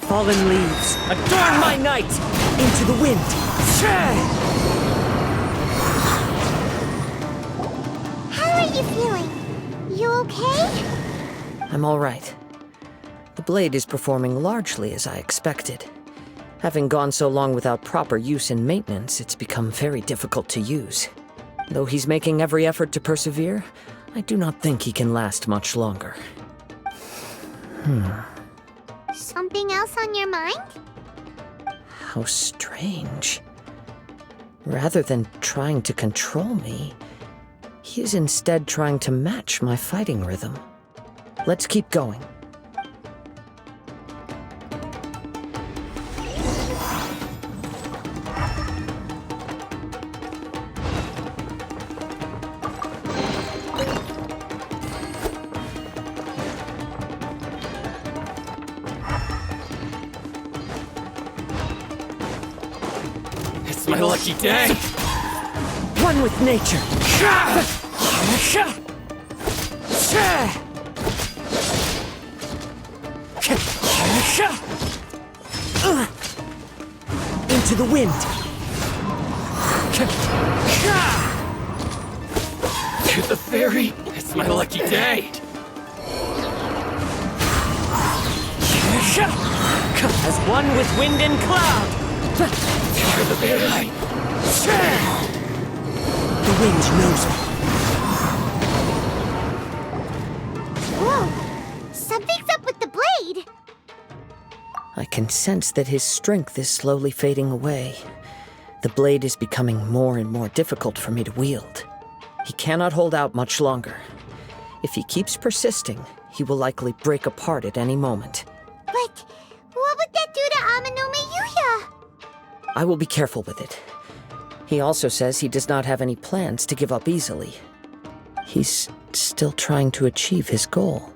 Fallen leaves, adorn my night! Into the wind! How are you feeling? You okay? I'm all right. The blade is performing largely as I expected. Having gone so long without proper use and maintenance, it's become very difficult to use. Though he's making every effort to persevere, I do not think he can last much longer. Something else on your mind? How strange. Rather than trying to control me, he is instead trying to match my fighting rhythm. Let's keep going. It's my lucky day! One with nature! Into the wind! To the ferry! It's my lucky day! As one with wind and cloud! To the ferry! The wind knows me. Whoa! Something's up with the blade! I can sense that his strength is slowly fading away. The blade is becoming more and more difficult for me to wield. He cannot hold out much longer. If he keeps persisting, he will likely break apart at any moment. But what would that do to Amano Miyuya? I will be careful with it. He also says he does not have any plans to give up easily. He's still trying to achieve his goal.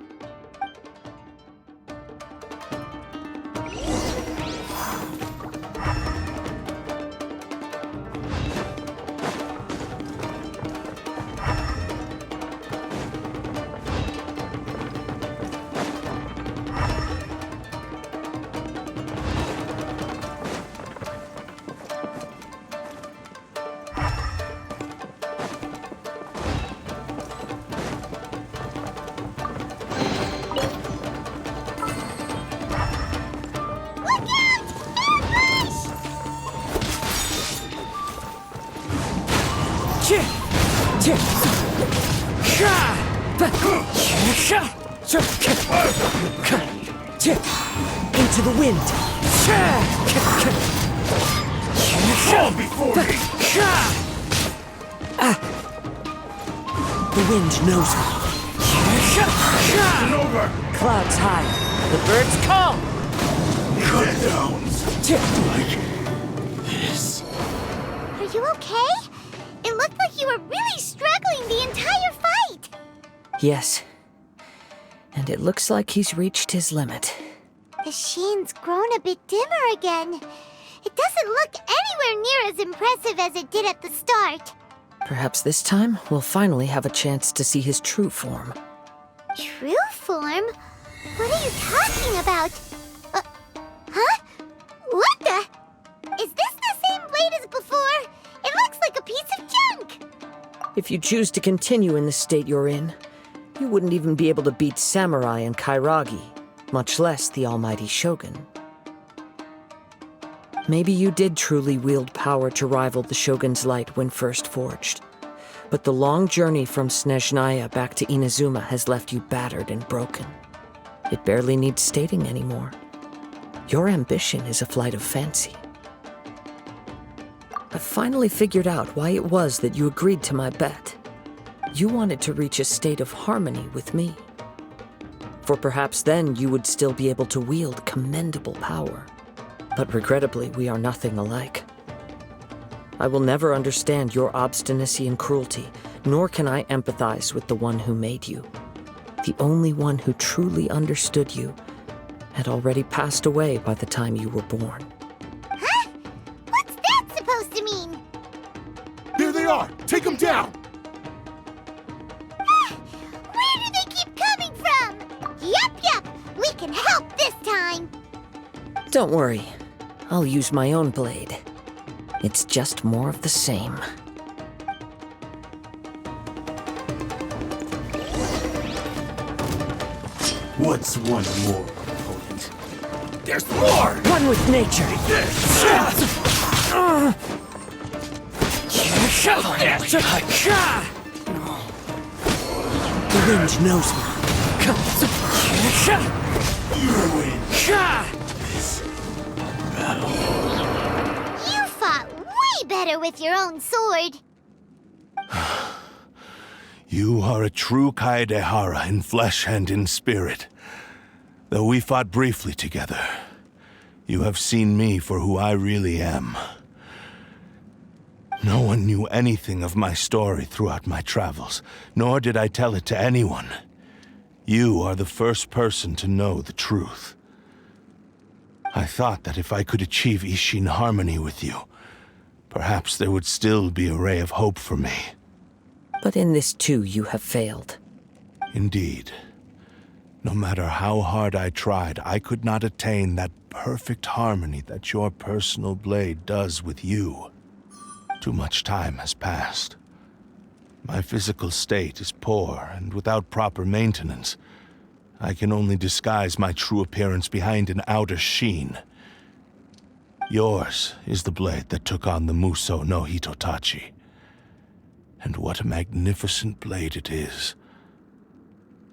Into the wind. Fall before me! The wind knows me. It's over! Clouds high. The birds call. Cut down like this. Are you okay? It looked like you were really struggling the entire fight! Yes. And it looks like he's reached his limit. The sheen's grown a bit dimmer again. It doesn't look anywhere near as impressive as it did at the start. Perhaps this time we'll finally have a chance to see his true form. True form? What are you talking about? Huh? What the? Is this the same blade as before? It looks like a piece of junk! If you choose to continue in the state you're in, you wouldn't even be able to beat Samurai and Kairagi, much less the almighty Shogun. Maybe you did truly wield power to rival the Shogun's light when first forged. But the long journey from Snezhnaya back to Inazuma has left you battered and broken. It barely needs stating anymore. Your ambition is a flight of fancy. I've finally figured out why it was that you agreed to my bet. You wanted to reach a state of harmony with me. For perhaps then you would still be able to wield commendable power. But regrettably, we are nothing alike. I will never understand your obstinacy and cruelty, nor can I empathize with the one who made you. The only one who truly understood you had already passed away by the time you were born. Huh? What's that supposed to mean? There they are! Take them down! Where do they keep coming from? Yup, we can help this time. Don't worry, I'll use my own blade. It's just more of the same. What's one more opponent? There's more! One with nature. The wind knows me. You win this battle. You fought way better with your own sword. You are a true Kaedehara in flesh and in spirit. Though we fought briefly together, you have seen me for who I really am. No one knew anything of my story throughout my travels, nor did I tell it to anyone. You are the first person to know the truth. I thought that if I could achieve Ishin harmony with you, perhaps there would still be a ray of hope for me. But in this too, you have failed. Indeed. No matter how hard I tried, I could not attain that perfect harmony that your personal blade does with you. Too much time has passed. My physical state is poor, and without proper maintenance, I can only disguise my true appearance behind an outer sheen. Yours is the blade that took on the Muso no Hitotachi. And what a magnificent blade it is.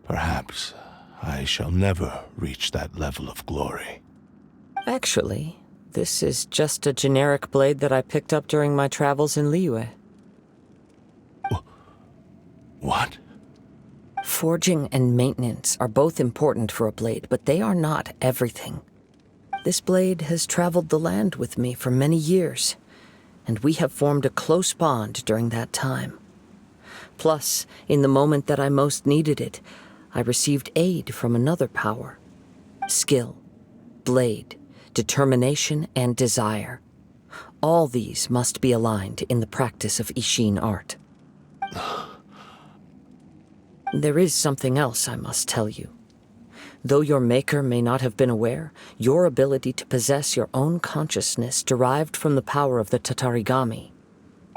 Perhaps I shall never reach that level of glory. Actually, this is just a generic blade that I picked up during my travels in Liyue. What? Forging and maintenance are both important for a blade, but they are not everything. This blade has traveled the land with me for many years, and we have formed a close bond during that time. Plus, in the moment that I most needed it, I received aid from another power. Skill, blade, determination, and desire. All these must be aligned in the practice of Ishin art. There is something else I must tell you. Though your maker may not have been aware, your ability to possess your own consciousness derived from the power of the Tatarigami.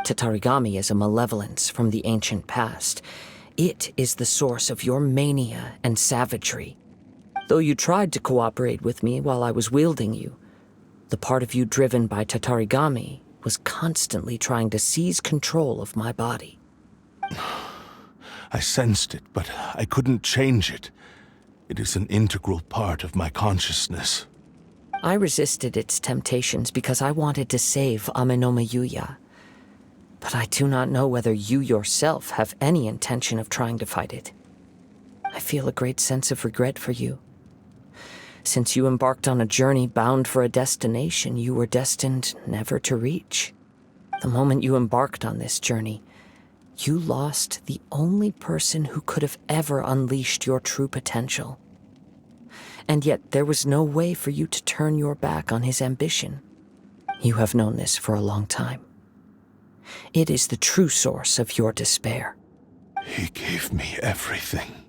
Tatarigami is a malevolence from the ancient past. It is the source of your mania and savagery. Though you tried to cooperate with me while I was wielding you, the part of you driven by Tatarigami was constantly trying to seize control of my body. I sensed it, but I couldn't change it. It is an integral part of my consciousness. I resisted its temptations because I wanted to save Amenoma Yuya. But I do not know whether you yourself have any intention of trying to fight it. I feel a great sense of regret for you. Since you embarked on a journey bound for a destination you were destined never to reach. The moment you embarked on this journey, you lost the only person who could have ever unleashed your true potential. And yet there was no way for you to turn your back on his ambition. You have known this for a long time. It is the true source of your despair. He gave me everything.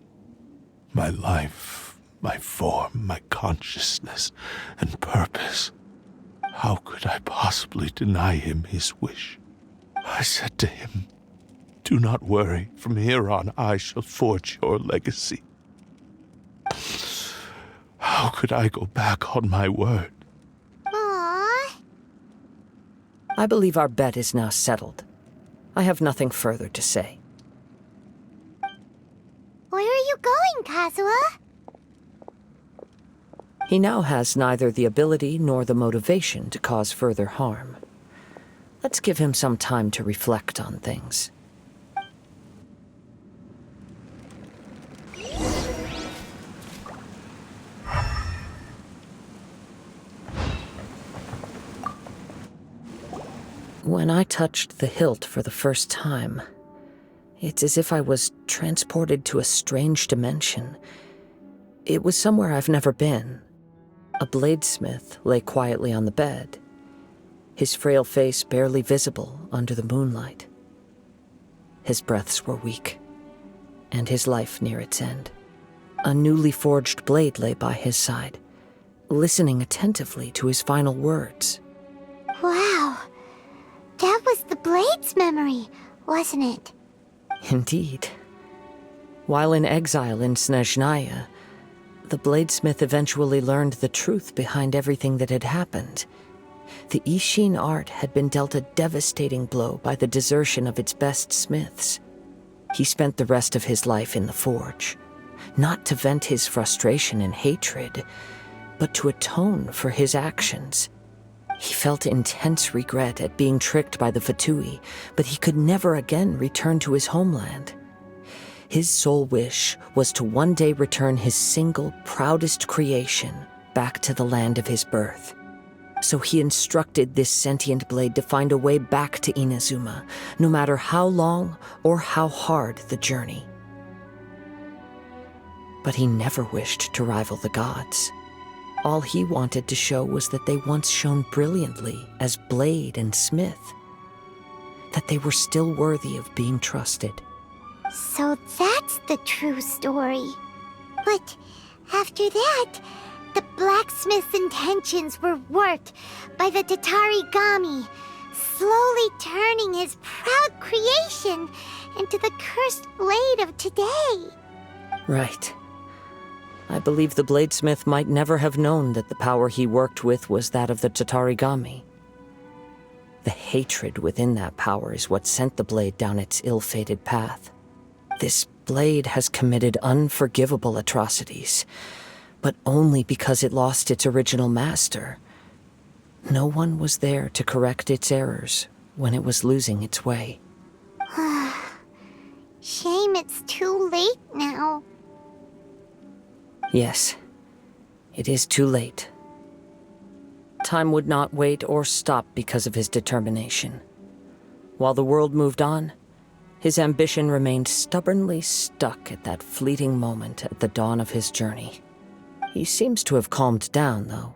My life, my form, my consciousness, and purpose. How could I possibly deny him his wish? I said to him, "Do not worry. From here on, I shall forge your legacy." How could I go back on my word? Aww. I believe our bet is now settled. I have nothing further to say. Where are you going, Kazuha? He now has neither the ability nor the motivation to cause further harm. Let's give him some time to reflect on things. When I touched the hilt for the first time, it's as if I was transported to a strange dimension. It was somewhere I've never been. A bladesmith lay quietly on the bed, his frail face barely visible under the moonlight. His breaths were weak, and his life near its end. A newly forged blade lay by his side, listening attentively to his final words. Wow. That was the Blade's memory, wasn't it? Indeed. While in exile in Snezhnaya, the bladesmith eventually learned the truth behind everything that had happened. The Ishin art had been dealt a devastating blow by the desertion of its best smiths. He spent the rest of his life in the forge, not to vent his frustration and hatred, but to atone for his actions. He felt intense regret at being tricked by the Fatui, but he could never again return to his homeland. His sole wish was to one day return his single, proudest creation back to the land of his birth. So he instructed this sentient blade to find a way back to Inazuma, no matter how long or how hard the journey. But he never wished to rival the gods. All he wanted to show was that they once shone brilliantly as blade and smith, that they were still worthy of being trusted. So that's the true story. But after that, the blacksmith's intentions were worked by the Tatarigami, slowly turning his proud creation into the cursed blade of today. Right. I believe the bladesmith might never have known that the power he worked with was that of the Tatarigami. The hatred within that power is what sent the blade down its ill-fated path. This blade has committed unforgivable atrocities, but only because it lost its original master. No one was there to correct its errors when it was losing its way. Shame it's too late now. Yes, it is too late. Time would not wait or stop because of his determination. While the world moved on, his ambition remained stubbornly stuck at that fleeting moment at the dawn of his journey. He seems to have calmed down, though.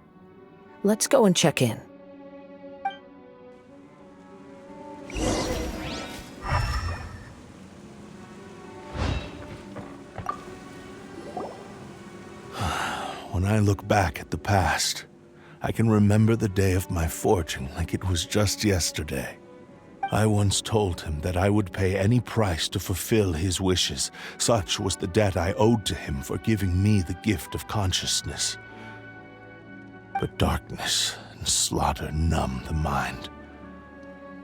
Let's go and check in. When I look back at the past, I can remember the day of my forging like it was just yesterday. I once told him that I would pay any price to fulfill his wishes. Such was the debt I owed to him for giving me the gift of consciousness. But darkness and slaughter numb the mind.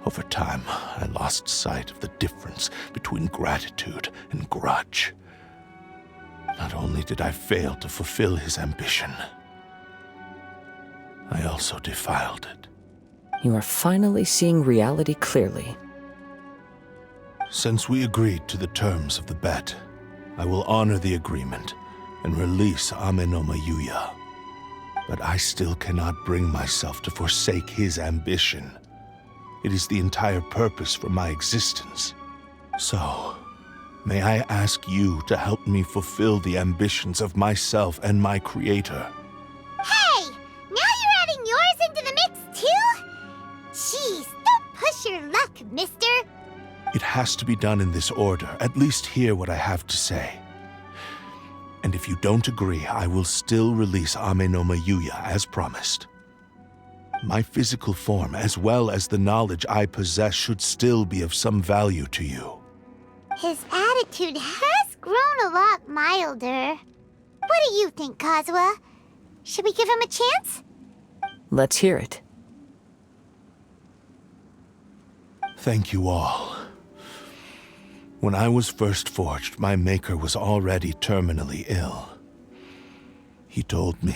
Over time, I lost sight of the difference between gratitude and grudge. Not only did I fail to fulfill his ambition, I also defiled it. You are finally seeing reality clearly. Since we agreed to the terms of the bet, I will honor the agreement and release Anemo Yuya. But I still cannot bring myself to forsake his ambition. It is the entire purpose for my existence. So, may I ask you to help me fulfill the ambitions of myself and my creator? Hey! Now you're adding yours into the mix, too? Jeez, don't push your luck, mister. It has to be done in this order. At least hear what I have to say. And if you don't agree, I will still release Anemo Yuya as promised. My physical form, as well as the knowledge I possess, should still be of some value to you. His attitude has grown a lot milder. What do you think, Kazuha? Should we give him a chance? Let's hear it. Thank you all. When I was first forged, my maker was already terminally ill. He told me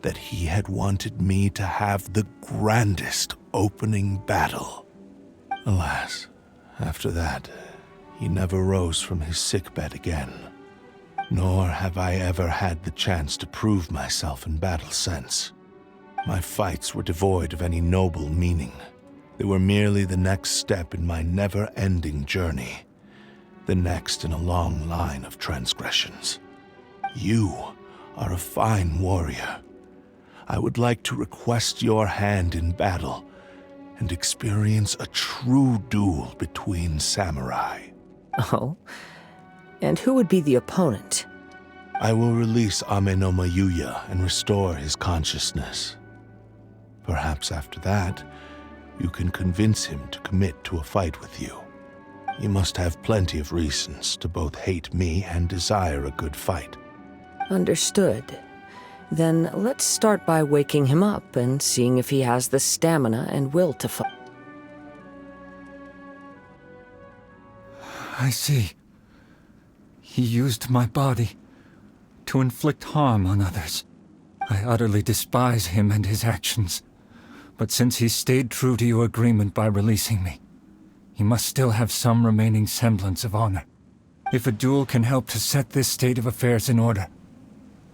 that he had wanted me to have the grandest opening battle. Alas, after that, he never rose from his sickbed again. Nor have I ever had the chance to prove myself in battle since. My fights were devoid of any noble meaning. They were merely the next step in my never-ending journey. The next in a long line of transgressions. You are a fine warrior. I would like to request your hand in battle and experience a true duel between samurai. Oh? And who would be the opponent? I will release Anemo Yuya and restore his consciousness. Perhaps after that, you can convince him to commit to a fight with you. You must have plenty of reasons to both hate me and desire a good fight. Understood. Then let's start by waking him up and seeing if he has the stamina and will to fight. I see. He used my body to inflict harm on others. I utterly despise him and his actions. But since he stayed true to your agreement by releasing me, he must still have some remaining semblance of honor. If a duel can help to set this state of affairs in order,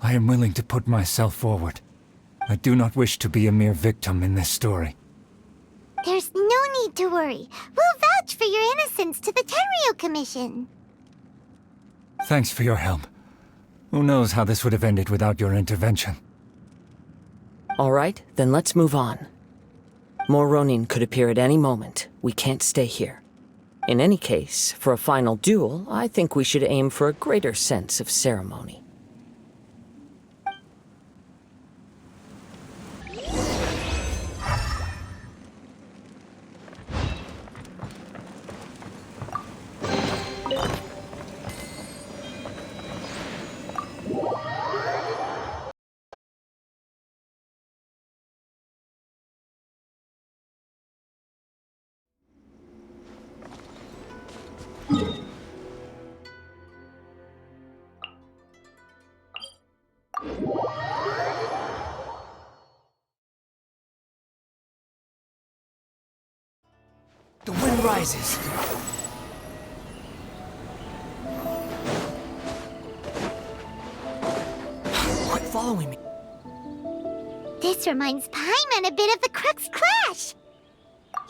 I am willing to put myself forward. I do not wish to be a mere victim in this story. There's no need to worry. We'll vouch for your innocence to the Tenryo Commission. Thanks for your help. Who knows how this would have ended without your intervention. All right, then let's move on. More Ronin could appear at any moment. We can't stay here. In any case, for a final duel, I think we should aim for a greater sense of ceremony. The wind rises. Quit following me. This reminds Paimon a bit of the Crux clash.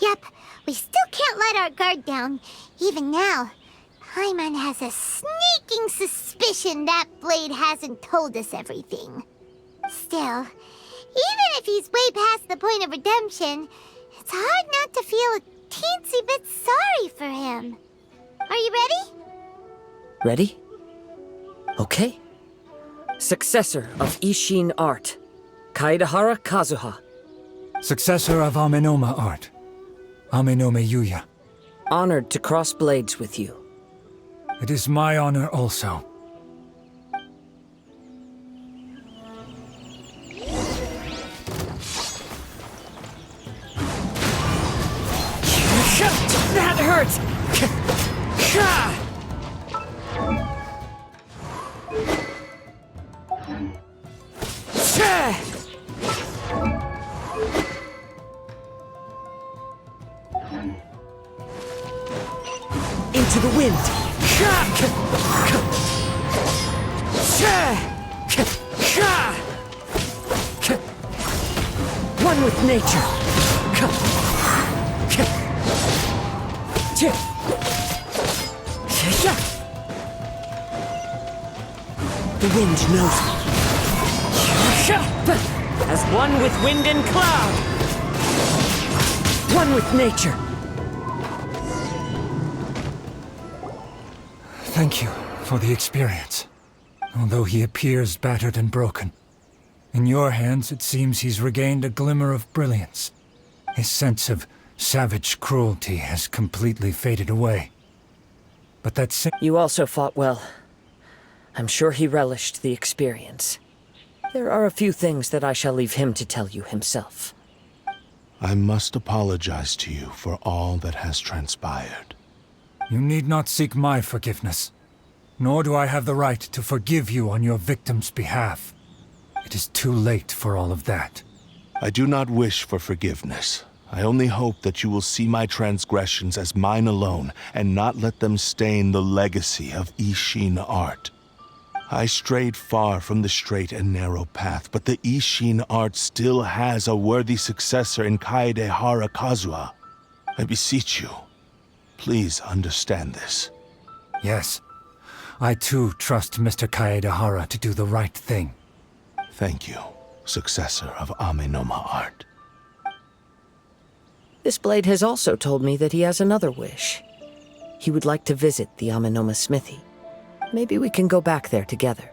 Yep, we still can't let our guard down, even now. Paimon has a sneaking suspicion that Blade hasn't told us everything. Still, even if he's way past the point of redemption, it's hard not to feel a teensy bit sorry for him. Are you ready? Ready? Okay. Successor of Ishin art, Kaedahara Kazuha. Successor of Amenoma art, Amenome Yuya. Honored to cross blades with you. It is my honor also. That hurts! Into the wind! One with nature! The wind knows me. As one with wind and cloud. One with nature. Thank you for the experience. Although he appears battered and broken, in your hands it seems he's regained a glimmer of brilliance. His sense of savage cruelty has completely faded away. But that You also fought well. I'm sure he relished the experience. There are a few things that I shall leave him to tell you himself. I must apologize to you for all that has transpired. You need not seek my forgiveness, nor do I have the right to forgive you on your victim's behalf. It is too late for all of that. I do not wish for forgiveness. I only hope that you will see my transgressions as mine alone, and not let them stain the legacy of Ishin art. I strayed far from the straight and narrow path, but the Ishin art still has a worthy successor in Kaedahara Kazuha. I beseech you, please understand this. Yes, I too trust Mr. Kaedahara to do the right thing. Thank you, successor of Amenoma art. This blade has also told me that he has another wish. He would like to visit the Amenoma smithy. Maybe we can go back there together.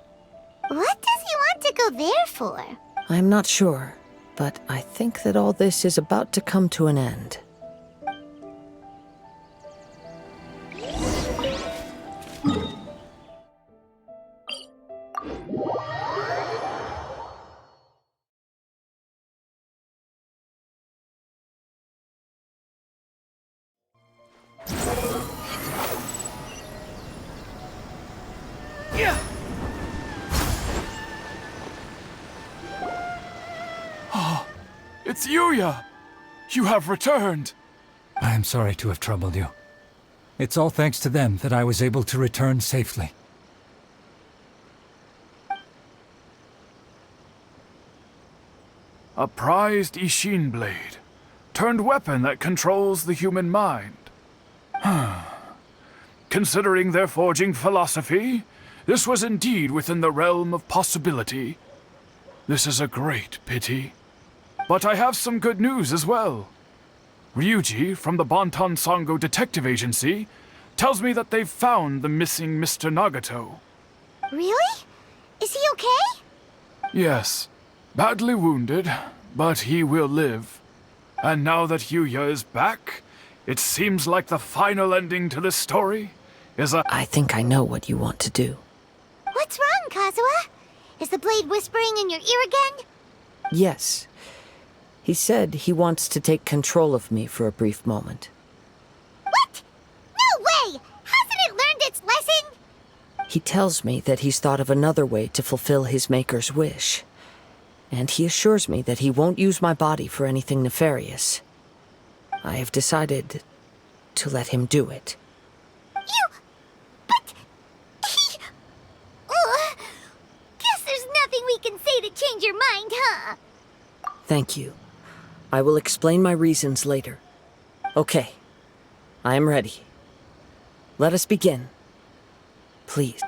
What does he want to go there for? I'm not sure, but I think that all this is about to come to an end. It's Yuya! You have returned! I am sorry to have troubled you. It's all thanks to them that I was able to return safely. A prized Ishin blade, turned weapon that controls the human mind. Considering their forging philosophy, this was indeed within the realm of possibility. This is a great pity. But I have some good news as well. Ryuji, from the Bonton Sango Detective Agency, tells me that they've found the missing Mr. Nagato. Really? Is he okay? Yes, badly wounded, but he will live. And now that Yuya is back, it seems like the final ending to this story is a— I think I know what you want to do. What's wrong, Kazuha? Is the blade whispering in your ear again? Yes. He said he wants to take control of me for a brief moment. What? No way! Hasn't He tells me that he's thought of another way to fulfill his maker's wish. And he assures me that he won't use my body for anything nefarious. I have decided to let him do it. But he... guess there's nothing we can say to change your mind, huh? Thank you. I will explain my reasons later. Okay. I am ready. Let us begin. Please.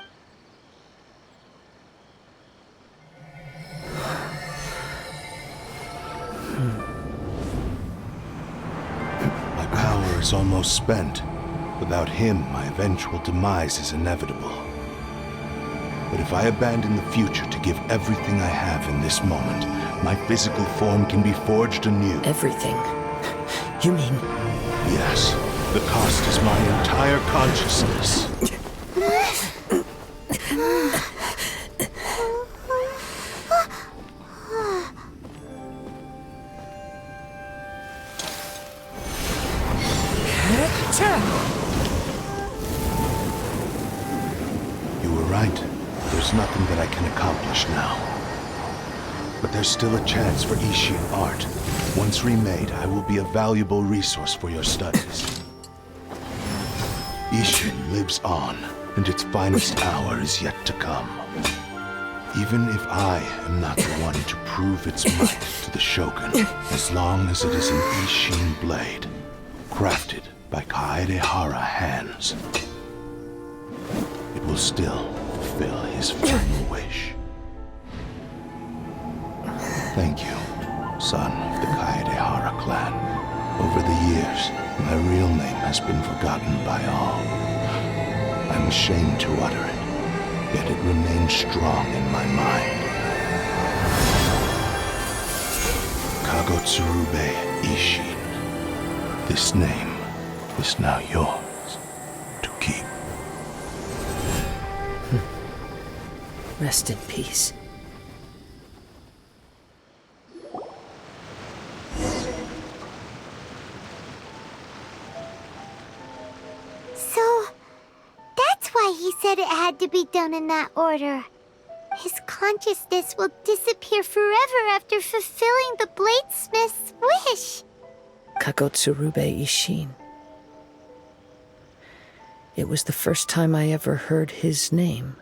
My power is almost spent. Without him, my eventual demise is inevitable. But if I abandon the future to give everything I have in this moment, my physical form can be forged anew. Everything? You mean... Yes. The cost is my entire consciousness. You were right. There's nothing that I can accomplish now. But there's still a chance for Ishin art. Once remade, I will be a valuable resource for your studies. Ishin lives on, and its finest hour is yet to come. Even if I am not the one to prove its might to the Shogun, as long as it is an Ishin blade, crafted by Kaedehara hands, it will still fulfill his final wish. Thank you, son of the Kaedehara clan. Over the years, my real name has been forgotten by all. I'm ashamed to utter it, yet it remains strong in my mind. Kagotsurube Ishin. This name is now yours to keep. Rest in peace. So, that's why he said it had to be done in that order. His consciousness will disappear forever after fulfilling the bladesmith's wish. Kagotsurube Ishin. It was the first time I ever heard his name.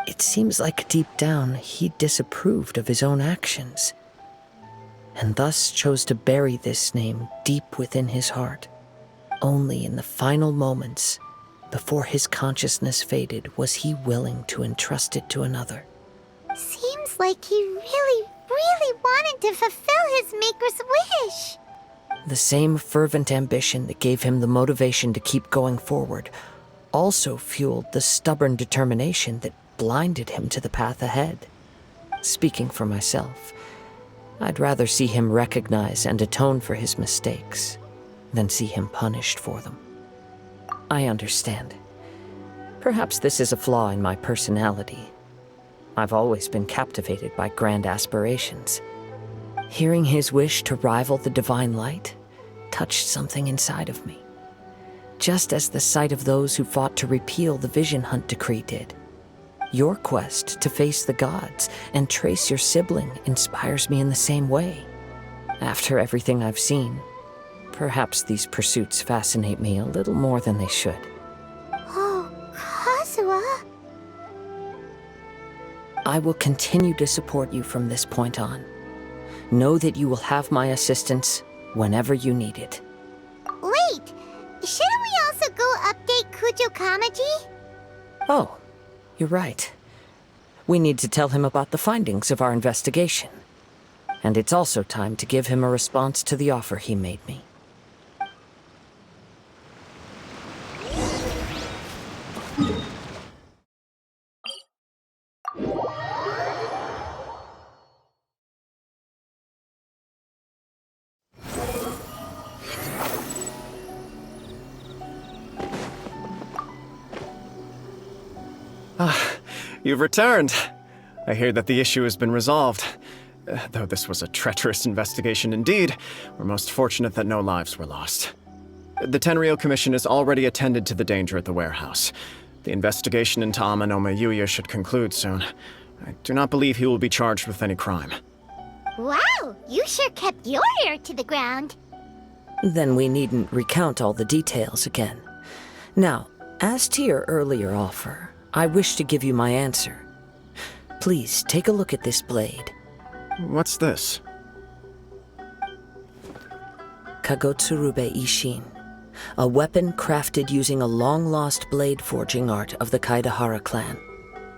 It seems like deep down he disapproved of his own actions, and thus chose to bury this name deep within his heart. Only in the final moments, before his consciousness faded, was he willing to entrust it to another. Seems like he really, really wanted to fulfill his maker's wish. The same fervent ambition that gave him the motivation to keep going forward also fueled the stubborn determination that blinded him to the path ahead. Speaking for myself, I'd rather see him recognize and atone for his mistakes than see him punished for them. I understand. Perhaps this is a flaw in my personality. I've always been captivated by grand aspirations. Hearing his wish to rival the divine light touched something inside of me, just as the sight of those who fought to repeal the Vision Hunt decree did. Your quest to face the gods and trace your sibling inspires me in the same way. After everything I've seen, perhaps these pursuits fascinate me a little more than they should. Oh, Kazuha. I will continue to support you from this point on. Know that you will have my assistance whenever you need it. Wait, shouldn't we also go update Kujo Kamaji? Oh, you're right. We need to tell him about the findings of our investigation. And it's also time to give him a response to the offer he made me. You've returned. I hear that the issue has been resolved. Though this was a treacherous investigation indeed, we're most fortunate that no lives were lost. The Tenryou Commission has already attended to the danger at the warehouse. The investigation into Amanoma Yuya should conclude soon. I do not believe he will be charged with any crime. Wow, you sure kept your ear to the ground. Then we needn't recount all the details again. Now, as to your earlier offer, I wish to give you my answer. Please take a look at this blade. What's this? Kagotsurube Ishin, a weapon crafted using a long-lost blade forging art of the Kaedahara clan.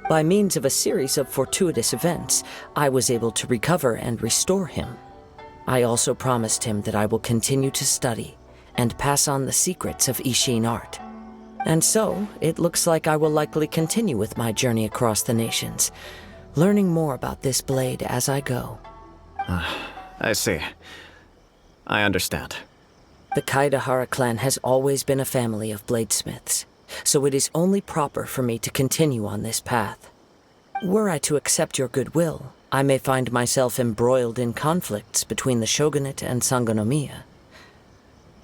By means of a series of fortuitous events, I was able to recover and restore him. I also promised him that I will continue to study and pass on the secrets of Ishin art. And so, it looks like I will likely continue with my journey across the nations, learning more about this blade as I go. I see. I understand. The Kaedahara clan has always been a family of bladesmiths, so it is only proper for me to continue on this path. Were I to accept your goodwill, I may find myself embroiled in conflicts between the shogunate and Sangonomiya.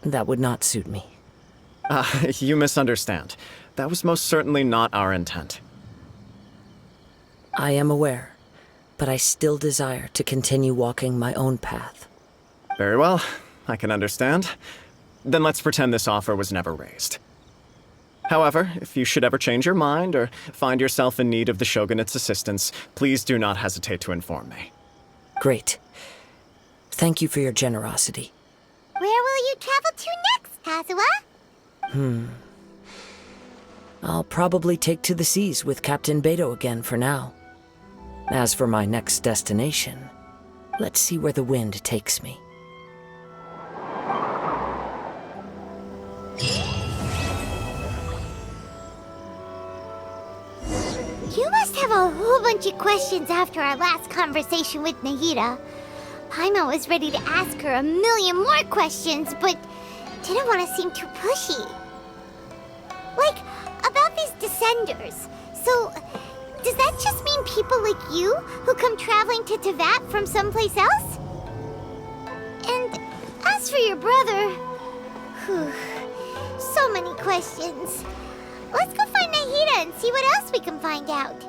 That would not suit me. You misunderstand. That was most certainly not our intent. I am aware, but I still desire to continue walking my own path. Very well, I can understand. Then let's pretend this offer was never raised. However, if you should ever change your mind or find yourself in need of the Shogunate's assistance, please do not hesitate to inform me. Great. Thank you for your generosity. Where will you travel to next, Kazuha? I'll probably take to the seas with Captain Beto again for now. As for my next destination, let's see where the wind takes me. You must have a whole bunch of questions after our last conversation with Nahida. Paimon was ready to ask her a million more questions, but didn't want to seem too pushy. Like, about these descenders. So, does that just mean people like you who come traveling to Tevat from someplace else? And as for your brother... Whew, so many questions. Let's go find Nahida and see what else we can find out.